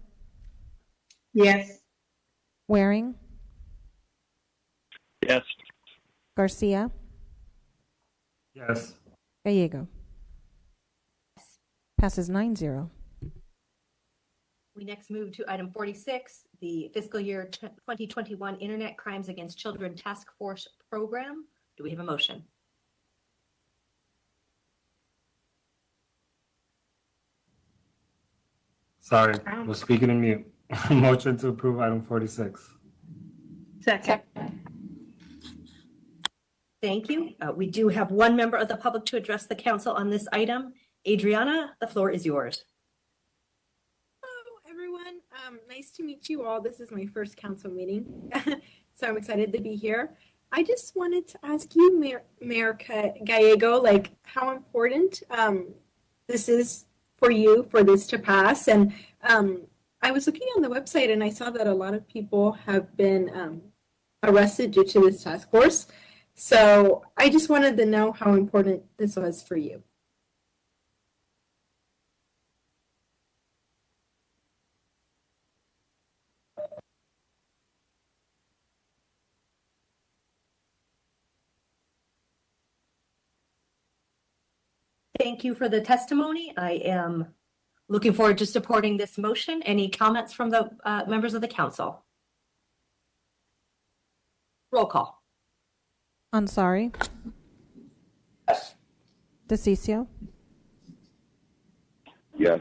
Yes. Waring. Yes. Garcia. Yes. Gallego. Passes 9-0. We next move to item 46, the fiscal year 2021 Internet Crimes Against Children Task Force Program. Do we have a motion? Sorry, was speaking in mute. Motion to approve item 46. Second. Thank you. We do have one member of the public to address the council on this item. Adriana, the floor is yours. Hello, everyone. Nice to meet you all. This is my first council meeting, so I'm excited to be here. I just wanted to ask you, Mayor Gallego, like how important this is for you for this to pass. And I was looking on the website and I saw that a lot of people have been arrested due to this task force. So I just wanted to know how important this was for you. Thank you for the testimony. I am looking forward to supporting this motion. Any comments from the members of the council? Roll call. Ansari. Yes. DeCiccio. Yes.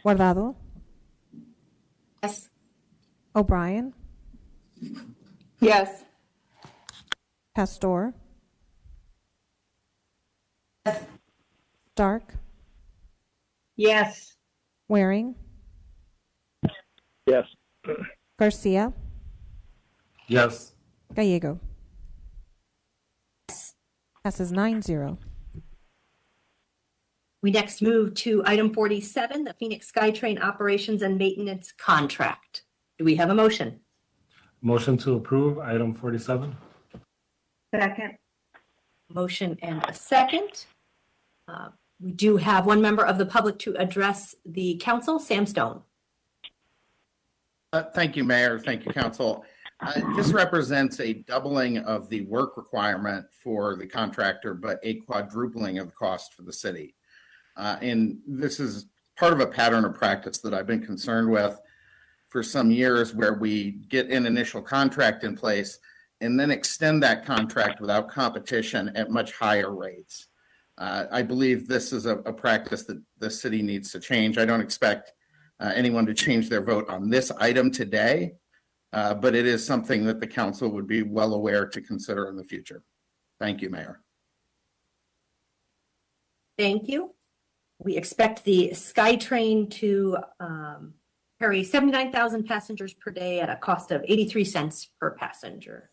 Guardado. Yes. O'Brien. Yes. Pastor. Yes. Stark. Yes. Waring. Yes. Garcia. Yes. Gallego. Passes 9-0. We next move to item 47, the Phoenix SkyTrain operations and maintenance contract. Do we have a motion? Motion to approve item 47. Second. Motion and a second. We do have one member of the public to address the council, Sam Stone. Thank you, Mayor. Thank you, Council. This represents a doubling of the work requirement for the contractor, but a quadrupling of the cost for the city. And this is part of a pattern of practice that I've been concerned with for some years, where we get an initial contract in place and then extend that contract without competition at much higher rates. I believe this is a practice that the city needs to change. I don't expect anyone to change their vote on this item today, but it is something that the council would be well aware to consider in the future. Thank you, Mayor. Thank you. We expect the SkyTrain to carry 79,000 passengers per day at a cost of 83 cents per passenger.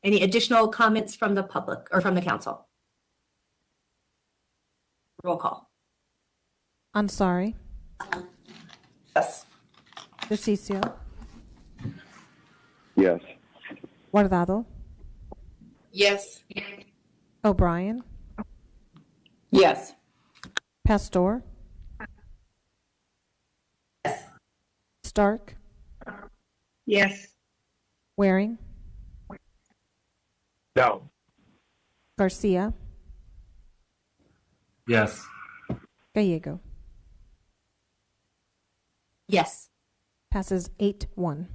Any additional comments from the public or from the council? Roll call. Ansari. Yes. DeCiccio. Yes. Guardado. Yes. O'Brien. Yes. Pastor. Yes. Stark. Yes. Waring. No. Garcia. Yes. Gallego. Yes. Passes 8-1.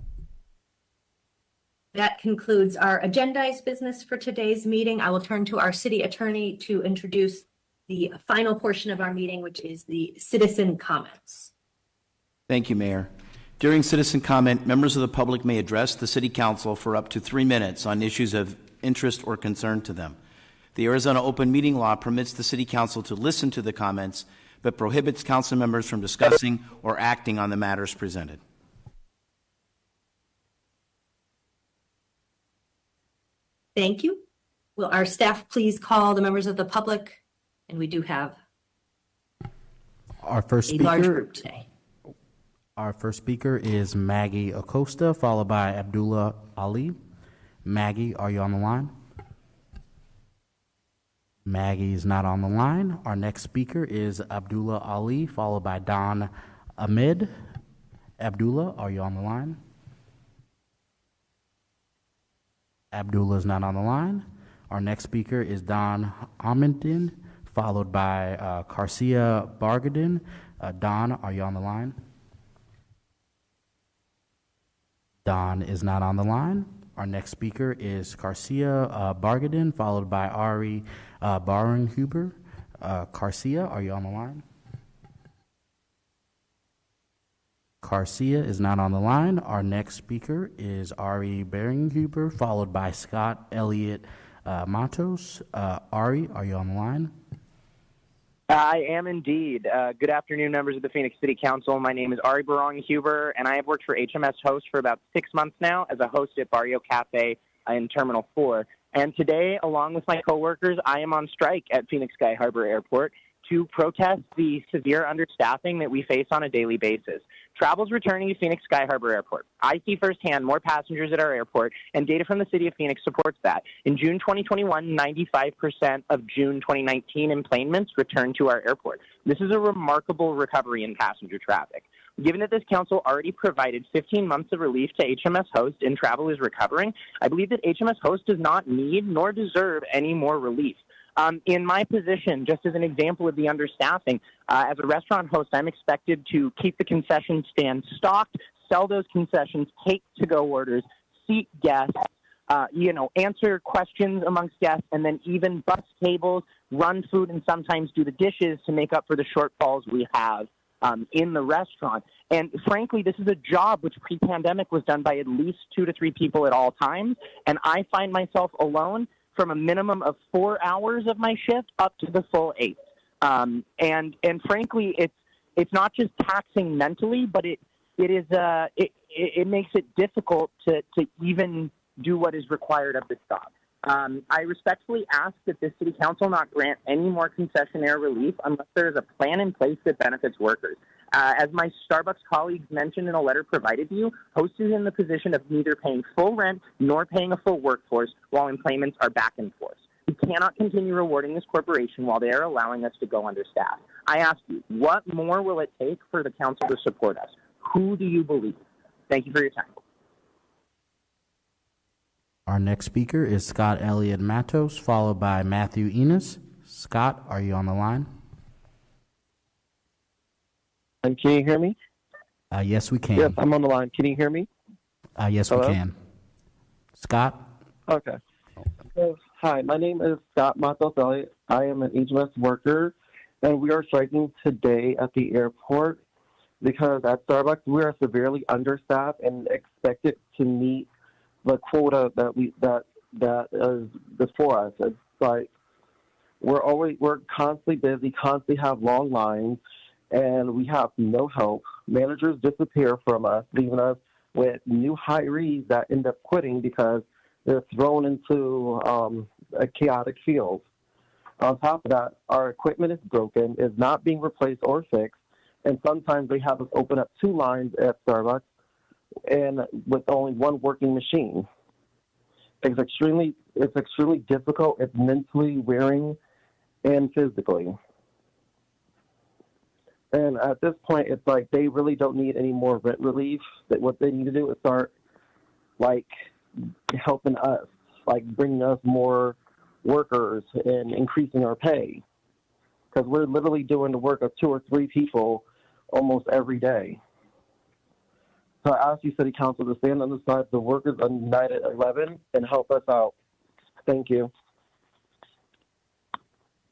That concludes our agendized business for today's meeting. I will turn to our city attorney to introduce the final portion of our meeting, which is the citizen comments. Thank you, Mayor. During citizen comment, members of the public may address the City Council for up to 3 minutes on issues of interest or concern to them. The Arizona Open Meeting Law permits the City Council to listen to the comments, but prohibits council members from discussing or acting on the matters presented. Thank you. Will our staff please call the members of the public? And we do have Our first a large speaker. group today. Our first speaker is Maggie Acosta, followed by Abdullah Ali. Maggie, are you on the line? Maggie is not on the line. Our next speaker is Abdullah Ali, followed by Don Ahmed. Abdullah, are you on the line? Abdullah is not on the line. Our next speaker is Don Ahmedin, followed by Garcia Bargadin. Don, are you on the line? Don is not on the line. Our next speaker is Garcia Bargadin, followed by Ari Baringhuber. Garcia, are you on the line? Garcia is not on the line. Our next speaker is Ari Baringhuber, followed by Scott Elliott Matos. Ari, are you on the line? I am indeed. Good afternoon, members of the Phoenix City Council. My name is Ari Barong-Huber, and I have worked for HMS Host for about 6 months now as a host at Barrio Cafe in Terminal 4. And today, along with my coworkers, I am on strike at Phoenix Sky Harbor Airport. to protest the severe understaffing that we face on a daily basis. Travel's returning to Phoenix Sky Harbor Airport. I see firsthand more passengers at our airport, and data from the City of Phoenix supports that. In June 2021, 95% of June 2019 enplanements returned to our airport. This is a remarkable recovery in passenger traffic. Given that this council already provided 15 months of relief to HMS Host and travel is recovering, I believe that HMS Host does not need nor deserve any more relief. In my position, just as an example of the understaffing, as a restaurant host, I'm expected to keep the concession stand stocked, sell those concessions, take to-go orders, seat guests, answer questions amongst guests, and then even bus tables, run food, and sometimes do the dishes to make up for the shortfalls we have in the restaurant. And frankly, this is a job which pre-pandemic was done by at least 2 to 3 people at all times, and I find myself alone from a minimum of 4 hours of my shift up to the full 8. And frankly, it's not just taxing mentally, but it makes it difficult to even do what is required of the job. I respectfully ask that the City Council not grant any more concessionaire relief unless there is a plan in place that benefits workers. As my Starbucks colleagues mentioned in a letter provided to you, Host is in the position of neither paying full rent nor paying a full workforce while employments are back in force. We cannot continue rewarding this corporation while they are allowing us to go understaffed. I ask you, what more will it take for the council to support us? Who do you believe? Thank you for your time. Our next speaker is Scott Elliott Matos, followed by Matthew Enos. Scott, are you on the line? Can you hear me? Yes, we can. Yes, I'm on the line. Can you hear me? Yes, Hello? we can. Scott? Okay. Hi, my name is Scott Matos Elliott. I am an HMS worker, and we are striking today at the airport because at Starbucks we are severely understaffed and expected to meet the quota that is before us. It's like we're constantly busy, constantly have long lines, and we have no help. Managers disappear from us, leaving us with new hirees that end up quitting because they're thrown into a chaotic field. On top of that, our equipment is broken, is not being replaced or fixed, and sometimes they have us open up 2 lines at Starbucks and with only 1 working machine. It's extremely difficult. It's mentally wearing and physically. And at this point, it's like they really don't need any more rent relief. That what they need to do is start like helping us, like bringing us more workers and increasing our pay, because we're literally doing the work of 2 or 3 people almost every day. So I ask you, City Council, to stand on the side of the workers on United 11 and help us out. Thank you.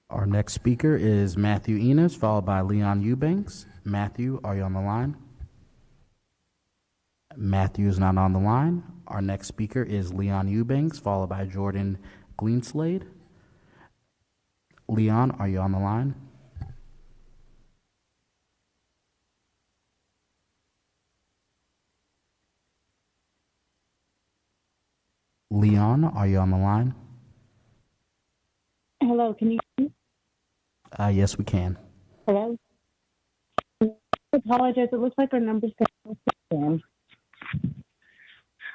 Our next speaker is Matthew Enos, followed by Leon Eubanks. Matthew, are you on the line? Matthew is not on the line. Our next speaker is Leon Eubanks, followed by Jordan Greenslade. Leon, are you on the line? Leon, are you on the line? Hello, can you hear me? Yes, we can. Hello? I apologize. It looks like our numbers got down.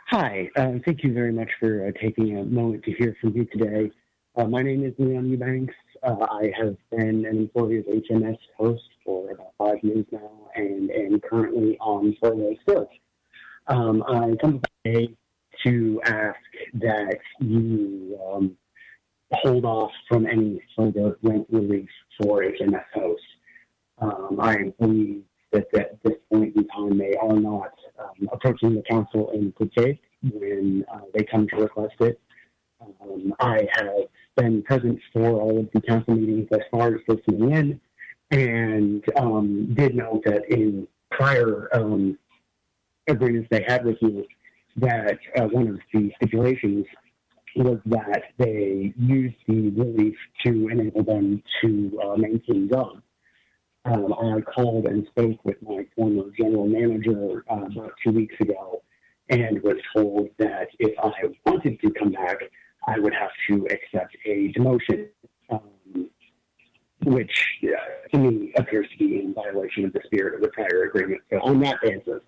Hi, thank you very much for taking a moment to hear from me today. My name is Leon Eubanks. I have been an employee of HMS Host for about 5 years now and am currently on furlough still. I come today to ask that you hold off from any further rent relief for HMS Host. I believe that at this point in time they are not approaching the council in good faith when they come to request it. I have been present for all of the council meetings as far as listening in, and did note that in prior agreements they had with you that one of the stipulations was that they used the relief to enable them to maintain jobs. I called and spoke with my former general manager about 2 weeks ago and was told that if I wanted to come back, I would have to accept a demotion. which to me appears to be in violation of the spirit of the prior agreement. So on that basis,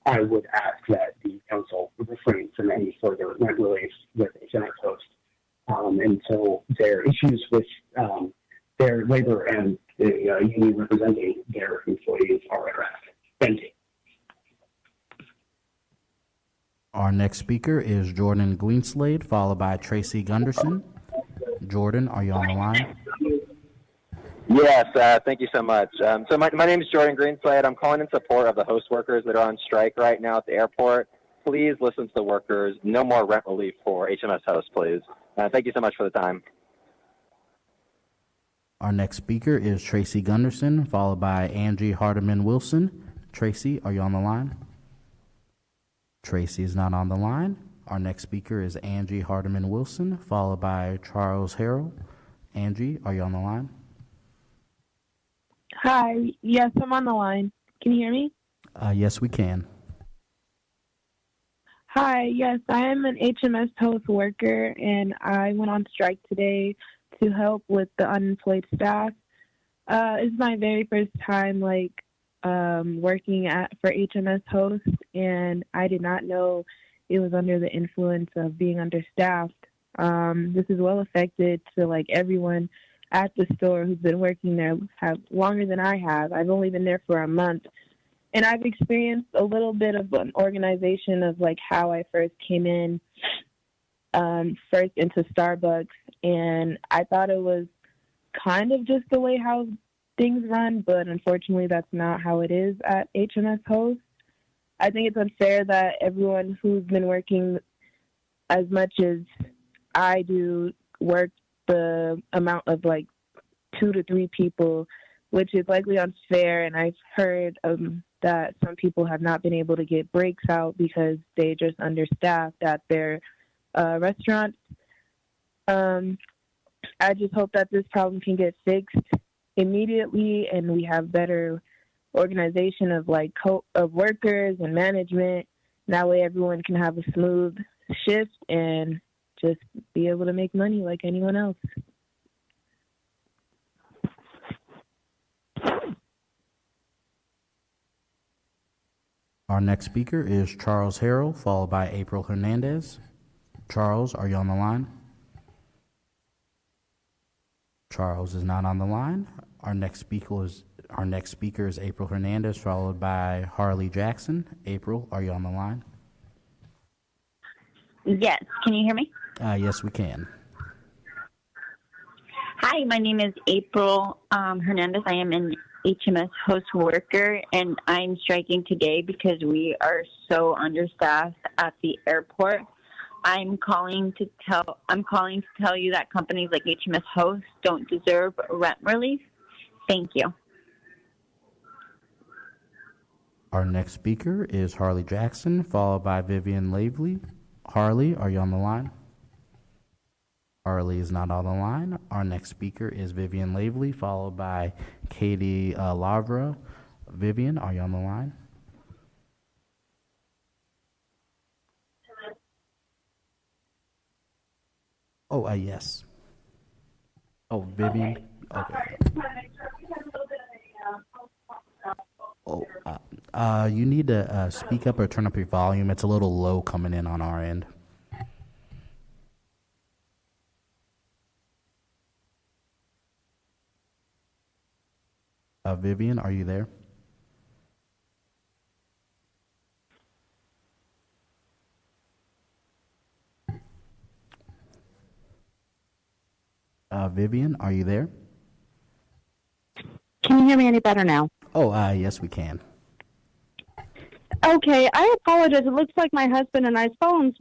I would ask that the council refrain from any further rent relief with HMS Host until their issues with their labor and the union representing their employees are addressed. Thank you. Our next speaker is Jordan Greenslade, followed by Tracy Gunderson. Jordan, are you on the line? Yes, thank you so much. So my name is Jordan Greenslade. I'm calling in support of the host workers that are on strike right now at the airport. Please listen to the workers. No more rent relief for HMS Host, please. Thank you so much for the time. Our next speaker is Tracy Gunderson, followed by Angie Hardiman Wilson. Tracy, are you on the line? Tracy is not on the line. Our next speaker is Angie Hardiman Wilson, followed by Charles Harrell. Angie, are you on the line? Hi. Yes, I'm on the line. Can you hear me? Yes, we can. Hi. Yes, I am an HMS Host worker, and I went on strike today to help with the unemployed staff. It's my very first time, working for HMS Host, and I did not know it was under the influence of being understaffed. This is well affected to everyone at the store who's been working there have longer than I have. I've only been there for a month, and I've experienced a little bit of an organization of how I first came in, first into Starbucks, and I thought it was kind of just the way how things run, but unfortunately that's not how it is at HMS Host. I think it's unfair that everyone who's been working as much as I do work the amount of 2 to 3 people, which is likely unfair. And I've heard that some people have not been able to get breaks out because they just understaffed at their restaurants. I just hope that this problem can get fixed immediately and we have better organization of of workers and management. That way everyone can have a smooth shift and just be able to make money like anyone else. Our next speaker is Charles Harrell, followed by April Hernandez. Charles, are you on the line? Charles is not on the line. Our next speaker is April Hernandez, followed by Harley Jackson. April, are you on the line? Yes. Can you hear me? Yes, we can. Hi, my name is April Hernandez. I am an HMS Host worker, and I'm striking today because we are so understaffed at the airport. I'm calling to tell you that companies like HMS Host don't deserve rent relief. Thank you. Our next speaker is Harley Jackson, followed by Vivian Lavely. Harley, are you on the line? Harley is not on the line. Our next speaker is Vivian Lavely, followed by Katie Lavra. Vivian, are you on the line? Oh, yes. Oh, Vivian. Okay. Oh, you need to speak up or turn up your volume. It's a little low coming in on our end. Vivian, are you there? Vivian, are you there? Can you hear me any better now? Oh, yes, we can. Okay, I apologize. It looks like my husband and I's phone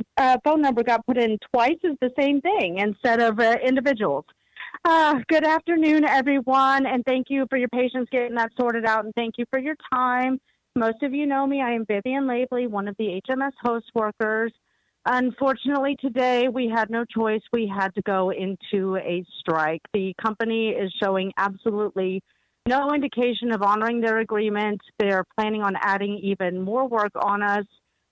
number got put in twice as the same thing instead of individuals. Good afternoon, everyone, and thank you for your patience getting that sorted out, and thank you for your time. Most of you know me. I am Vivian Lavely, one of the HMS Host workers. Unfortunately, today we had no choice. We had to go into a strike. The company is showing absolutely no indication of honoring their agreement. They're planning on adding even more work on us.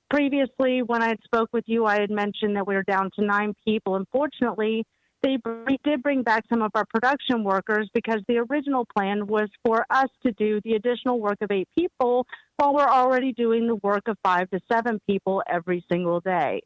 Previously, when I had spoke with you, I had mentioned that we were down to 9 people. Unfortunately, we did bring back some of our production workers because the original plan was for us to do the additional work of 8 people while we're already doing the work of 5 to 7 people every single day.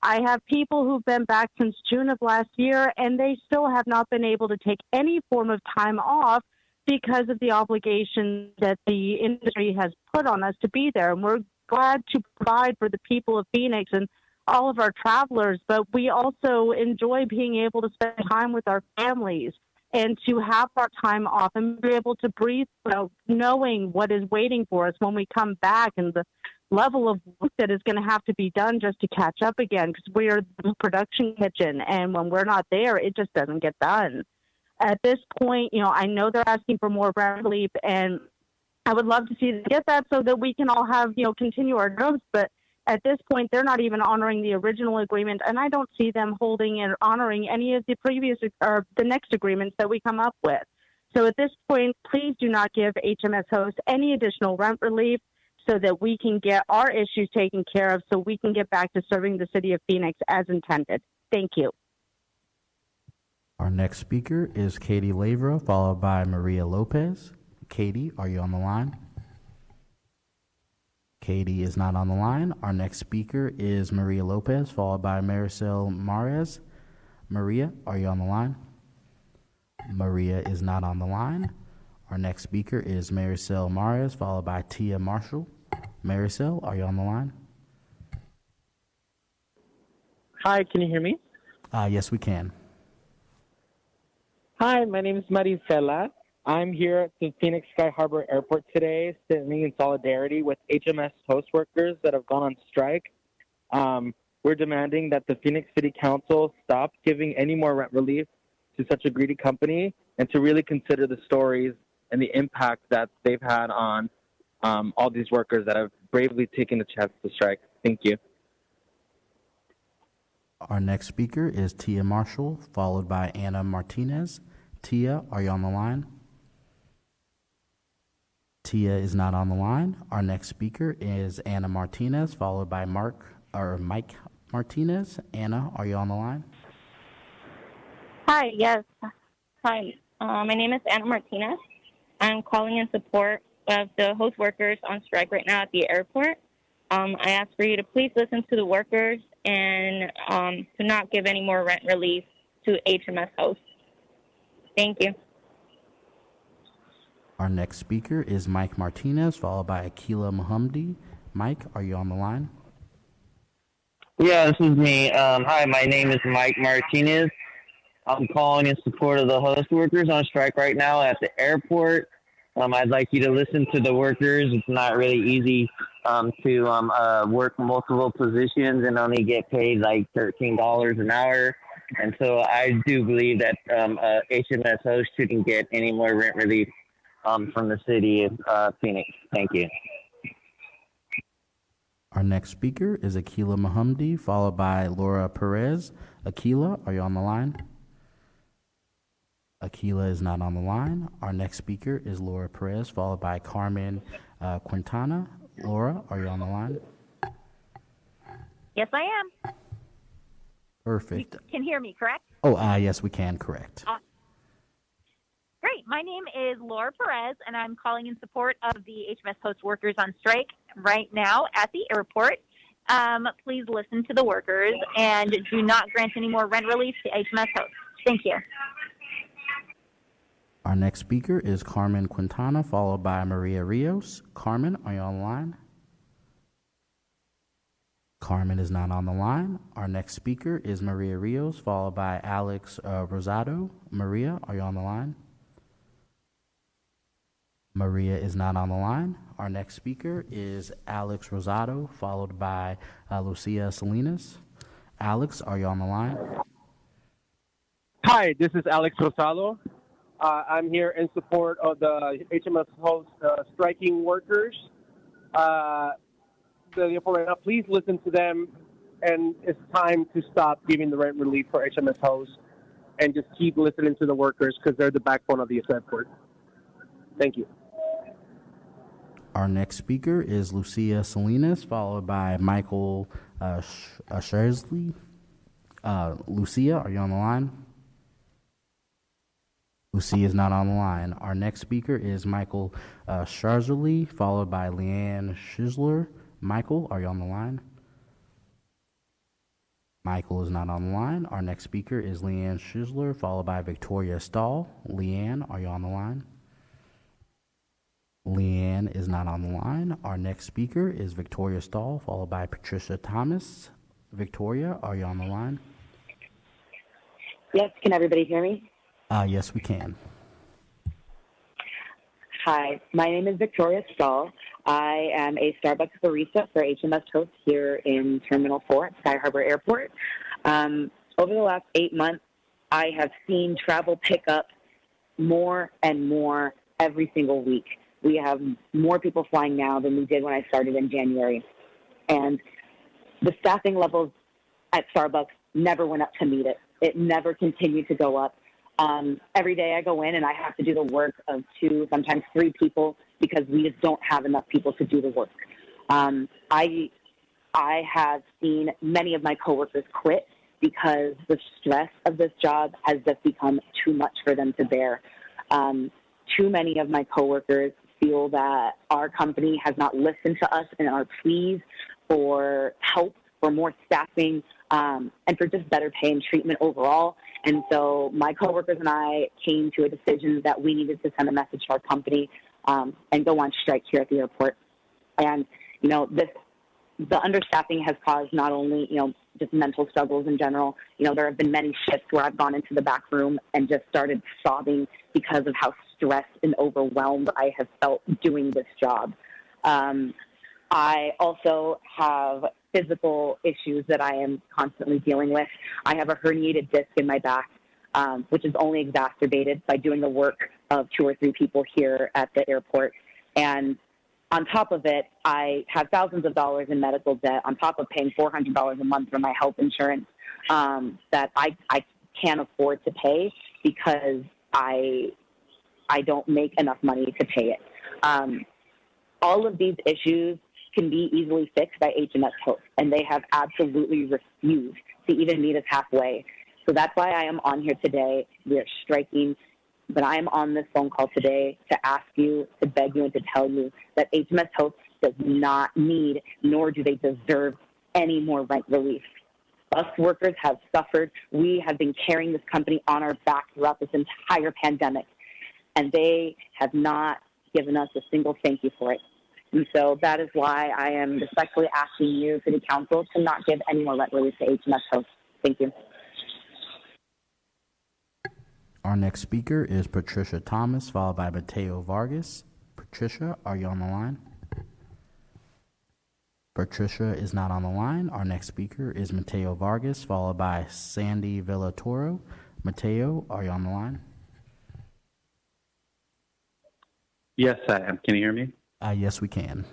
I have people who've been back since June of last year, and they still have not been able to take any form of time off because of the obligation that the industry has put on us to be there. And we're glad to provide for the people of Phoenix and all of our travelers, but we also enjoy being able to spend time with our families and to have our time off and be able to breathe, knowing what is waiting for us when we come back and the level of work that is going to have to be done just to catch up again, because we're the production kitchen, and when we're not there, it just doesn't get done. At this point, I know they're asking for more rent relief, and I would love to see them get that so that we can all have, continue our jobs, but at this point, they're not even honoring the original agreement, and I don't see them holding and honoring any of the previous or the next agreements that we come up with. So at this point, please do not give HMS hosts any additional rent relief so that we can get our issues taken care of so we can get back to serving the city of Phoenix as intended. Thank you. Our next speaker is Katie Lavra, followed by Maria Lopez. Katie, are you on the line? Katie is not on the line. Our next speaker is Maria Lopez, followed by Maricel Mares. Maria, are you on the line? Maria is not on the line. Our next speaker is Maricel Mares, followed by Tia Marshall. Maricel, are you on the line? Hi, can you hear me? Yes, we can. Hi, my name is Maricela. I'm here at the Phoenix Sky Harbor Airport today, standing in solidarity with HMS host workers that have gone on strike. We're demanding that the Phoenix City Council stop giving any more rent relief to such a greedy company and to really consider the stories and the impact that they've had on all these workers that have bravely taken the chance to strike. Thank you. Our next speaker is Tia Marshall, followed by Anna Martinez. Tia, are you on the line? Tia is not on the line. Our next speaker is Anna Martinez, followed by Mike Martinez. Anna, are you on the line? Hi, yes. Hi, my name is Anna Martinez. I'm calling in support of the host workers on strike right now at the airport. I ask for you to please listen to the workers and to not give any more rent relief to HMS hosts. Thank you. Our next speaker is Mike Martinez, followed by Akila Muhammadi. Mike, are you on the line? Yeah, this is me. Hi, my name is Mike Martinez. I'm calling in support of the host workers on strike right now at the airport. I'd like you to listen to the workers. It's not really easy to work multiple positions and only get paid like $13 an hour. And so I do believe that HMS hosts shouldn't get any more rent relief from the city of Phoenix. Thank you. Our next speaker is Akila Muhammadi, followed by Laura Perez. Akila, are you on the line? Akila is not on the line. Our next speaker is Laura Perez, followed by Carmen Quintana. Laura, are you on the line? Yes, I am. Perfect. You can hear me, correct? Oh, yes, we can, correct. Great. My name is Laura Perez, and I'm calling in support of the HMS host workers on strike right now at the airport. Please listen to the workers and do not grant any more rent relief to HMS hosts. Thank you. Our next speaker is Carmen Quintana, followed by Maria Rios. Carmen, are you on the line? Carmen is not on the line. Our next speaker is Maria Rios, followed by Alex Rosado. Maria, are you on the line? Maria is not on the line. Our next speaker is Alex Rosado, followed by Lucia Salinas. Alex, are you on the line? Hi, this is Alex Rosado. I'm here in support of the HMS host striking workers. Therefore, right now, please listen to them, and it's time to stop giving the rent relief for HMS hosts and just keep listening to the workers because they're the backbone of the airport. Thank you. Our next speaker is Lucia Salinas, followed by Michael Schersley. Lucia, are you on the line? Lucy is not on the line. Our next speaker is Michael Sharzuli, followed by Leanne Schisler. Michael, are you on the line? Michael is not on the line. Our next speaker is Leanne Schisler, followed by Victoria Stahl. Leanne, are you on the line? Leanne is not on the line. Our next speaker is Victoria Stahl, followed by Patricia Thomas. Victoria, are you on the line? Yes, can everybody hear me? Yes, we can. Hi, my name is Victoria Stahl. I am a Starbucks barista for HMS Host here in Terminal 4 at Sky Harbor Airport. Over the last 8 months, I have seen travel pick up more and more every single week. We have more people flying now than we did when I started in January. And the staffing levels at Starbucks never went up to meet it. It never continued to go up. Every day I go in and I have to do the work of 2, sometimes 3 people because we just don't have enough people to do the work. I have seen many of my coworkers quit because the stress of this job has just become too much for them to bear. Too many of my coworkers feel that our company has not listened to us and our pleas for help, for more staffing, and for just better pay and treatment overall. And so my coworkers and I came to a decision that we needed to send a message to our company and go on strike here at the airport. And, you know, the understaffing has caused not only, you know, just mental struggles in general. You know, there have been many shifts where I've gone into the back room and just started sobbing because of how stressed and overwhelmed I have felt doing this job. I also have physical issues that I am constantly dealing with. I have a herniated disc in my back, which is only exacerbated by doing the work of 2 or 3 people here at the airport. And on top of it, I have thousands of dollars in medical debt on top of paying $400 a month for my health insurance that I can't afford to pay because I don't make enough money to pay it. All of these issues can be easily fixed by HMS Host, and they have absolutely refused to even meet us halfway. So that's why I am on here today. We are striking, but I am on this phone call today to ask you, to beg you, and to tell you that HMS Host does not need, nor do they deserve, any more rent relief. Us workers have suffered. We have been carrying this company on our back throughout this entire pandemic, and they have not given us a single thank you for it. And so that is why I am respectfully asking you, City Council, to not give any more rent relief to HMS Host. Thank you. Our next speaker is Patricia Thomas, followed by Mateo Vargas. Patricia, are you on the line? Patricia is not on the line. Our next speaker is Mateo Vargas, followed by Sandy Villatoro. Mateo, are you on the line? Yes, I am. Can you hear me? Yes, we can.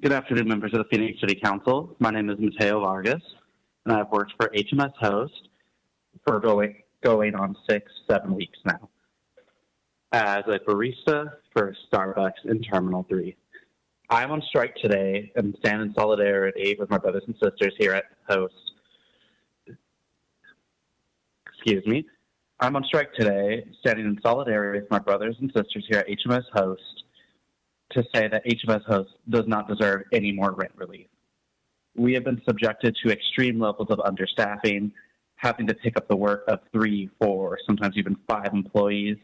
Good afternoon, members of the Phoenix City Council. My name is Mateo Vargas, and I've worked for HMS Host for going on 6-7 weeks now as a barista for Starbucks in Terminal 3. I'm on strike today and stand in solidarity with my brothers and sisters here at Host. Excuse me. I'm on strike today, standing in solidarity with my brothers and sisters here at HMS Host to say that HMS Host does not deserve any more rent relief. We have been subjected to extreme levels of understaffing, having to pick up the work of 3, 4, sometimes even 5 employees.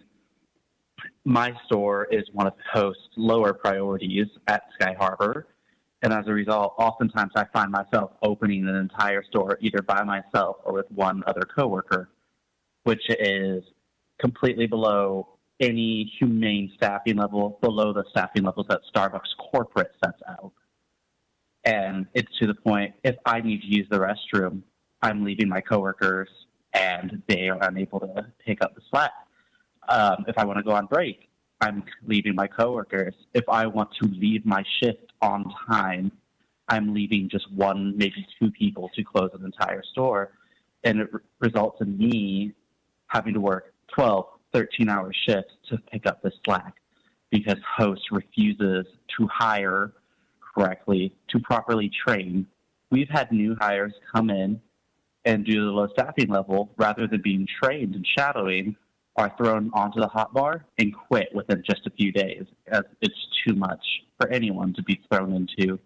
My store is one of Host's lower priorities at Sky Harbor, and as a result, oftentimes I find myself opening an entire store either by myself or with one other coworker, which is completely below any humane staffing level, below the staffing levels that Starbucks corporate sets out. And it's to the point, if I need to use the restroom, I'm leaving my coworkers and they are unable to pick up the slack. If I want to go on break, I'm leaving my coworkers. If I want to leave my shift on time, I'm leaving just 1, maybe 2 people to close an entire store. And it results in me having to work 12, 13-hour shifts to pick up the slack because Host refuses to hire correctly, to properly train. We've had new hires come in and due to the low staffing level, rather than being trained and shadowing, are thrown onto the hot bar and quit within just a few days, as it's too much for anyone to be thrown into.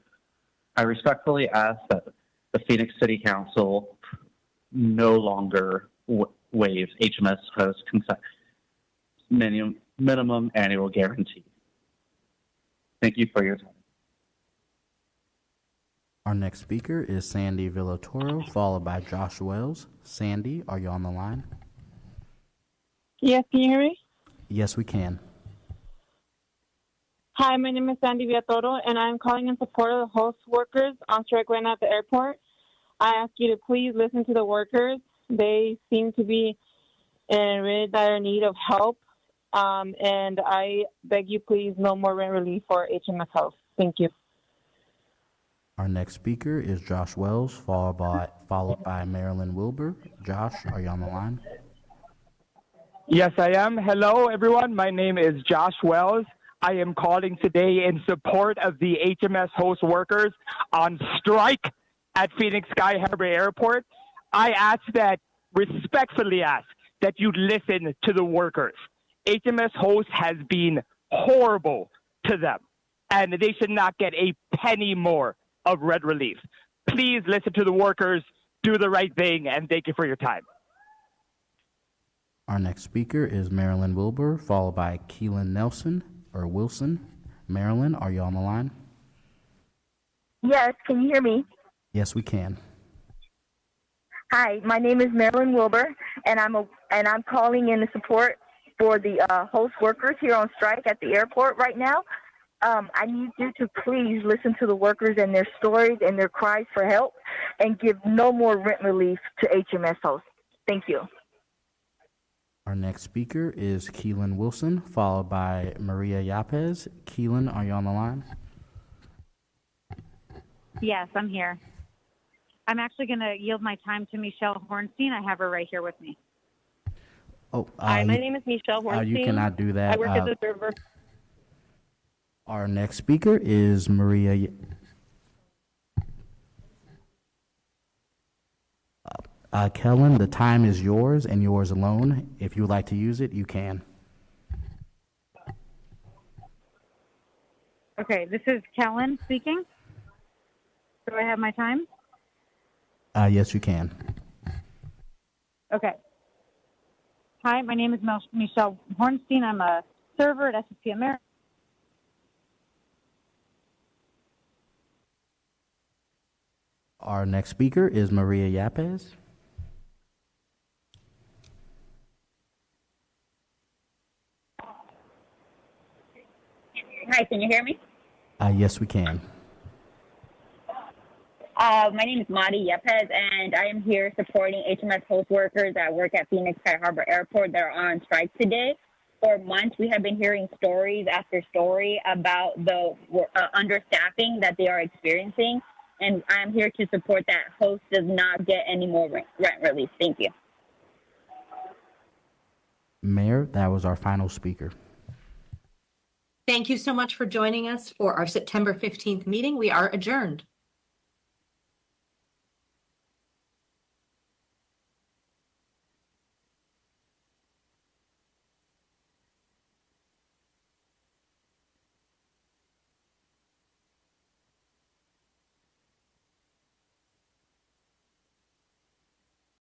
I respectfully ask that the Phoenix City Council no longer waives HMS host minimum annual guarantee. Thank you for your time. Our next speaker is Sandy Villatoro, followed by Josh Wells. Sandy, are you on the line? Yes, can you hear me? Yes, we can. Hi, my name is Sandy Villatoro, and I'm calling in support of the host workers on strike right now at the airport. I ask you to please listen to the workers. They seem to be in really dire need of help, and I beg you, please, no more rent relief for HMS hosts. Thank you. Our next speaker is Josh Wells, followed by Marilyn Wilbur. Josh, are you on the line? Yes, I am. Hello, everyone. My name is Josh Wells. I am calling today in support of the HMS host workers on strike at Phoenix Sky Harbor Airport. I respectfully ask that you listen to the workers. HMS host has been horrible to them, and they should not get a penny more of rent relief. Please listen to the workers, do the right thing, and thank you for your time. Our next speaker is Marilyn Wilbur, followed by Keelan Wilson. Marilyn, are you on the line? Yes, can you hear me? Yes, we can. Hi, my name is Marilyn Wilbur, and I'm calling in support for the host workers here on strike at the airport right now. I need you to please listen to the workers and their stories and their cries for help, and give no more rent relief to HMS hosts. Thank you. Our next speaker is Keelan Wilson, followed by Maria Yapez. Keelan, are you on the line? Yes, I'm here. I'm actually going to yield my time to Michelle Hornstein. I have her right here with me. Hi, my name is Michelle Hornstein. You cannot do that. I work as a server. Our next speaker is Maria. Kellen, the time is yours and yours alone. If you would like to use it, you can. Okay, this is Kellen speaking. Do I have my time? Yes, you can. Okay. Hi, my name is Michelle Hornstein. I'm a server at SSP America. Our next speaker is Maria Yapez. Hi, can you hear me? Yes, we can. My name is Madi Yepes, and I am here supporting HMS host workers that work at Phoenix Sky Harbor Airport that are on strike today. For months, we have been hearing stories after story about the understaffing that they are experiencing, and I am here to support that host does not get any more rent relief. Thank you. Mayor, that was our final speaker. Thank you so much for joining us for our September 15th meeting. We are adjourned.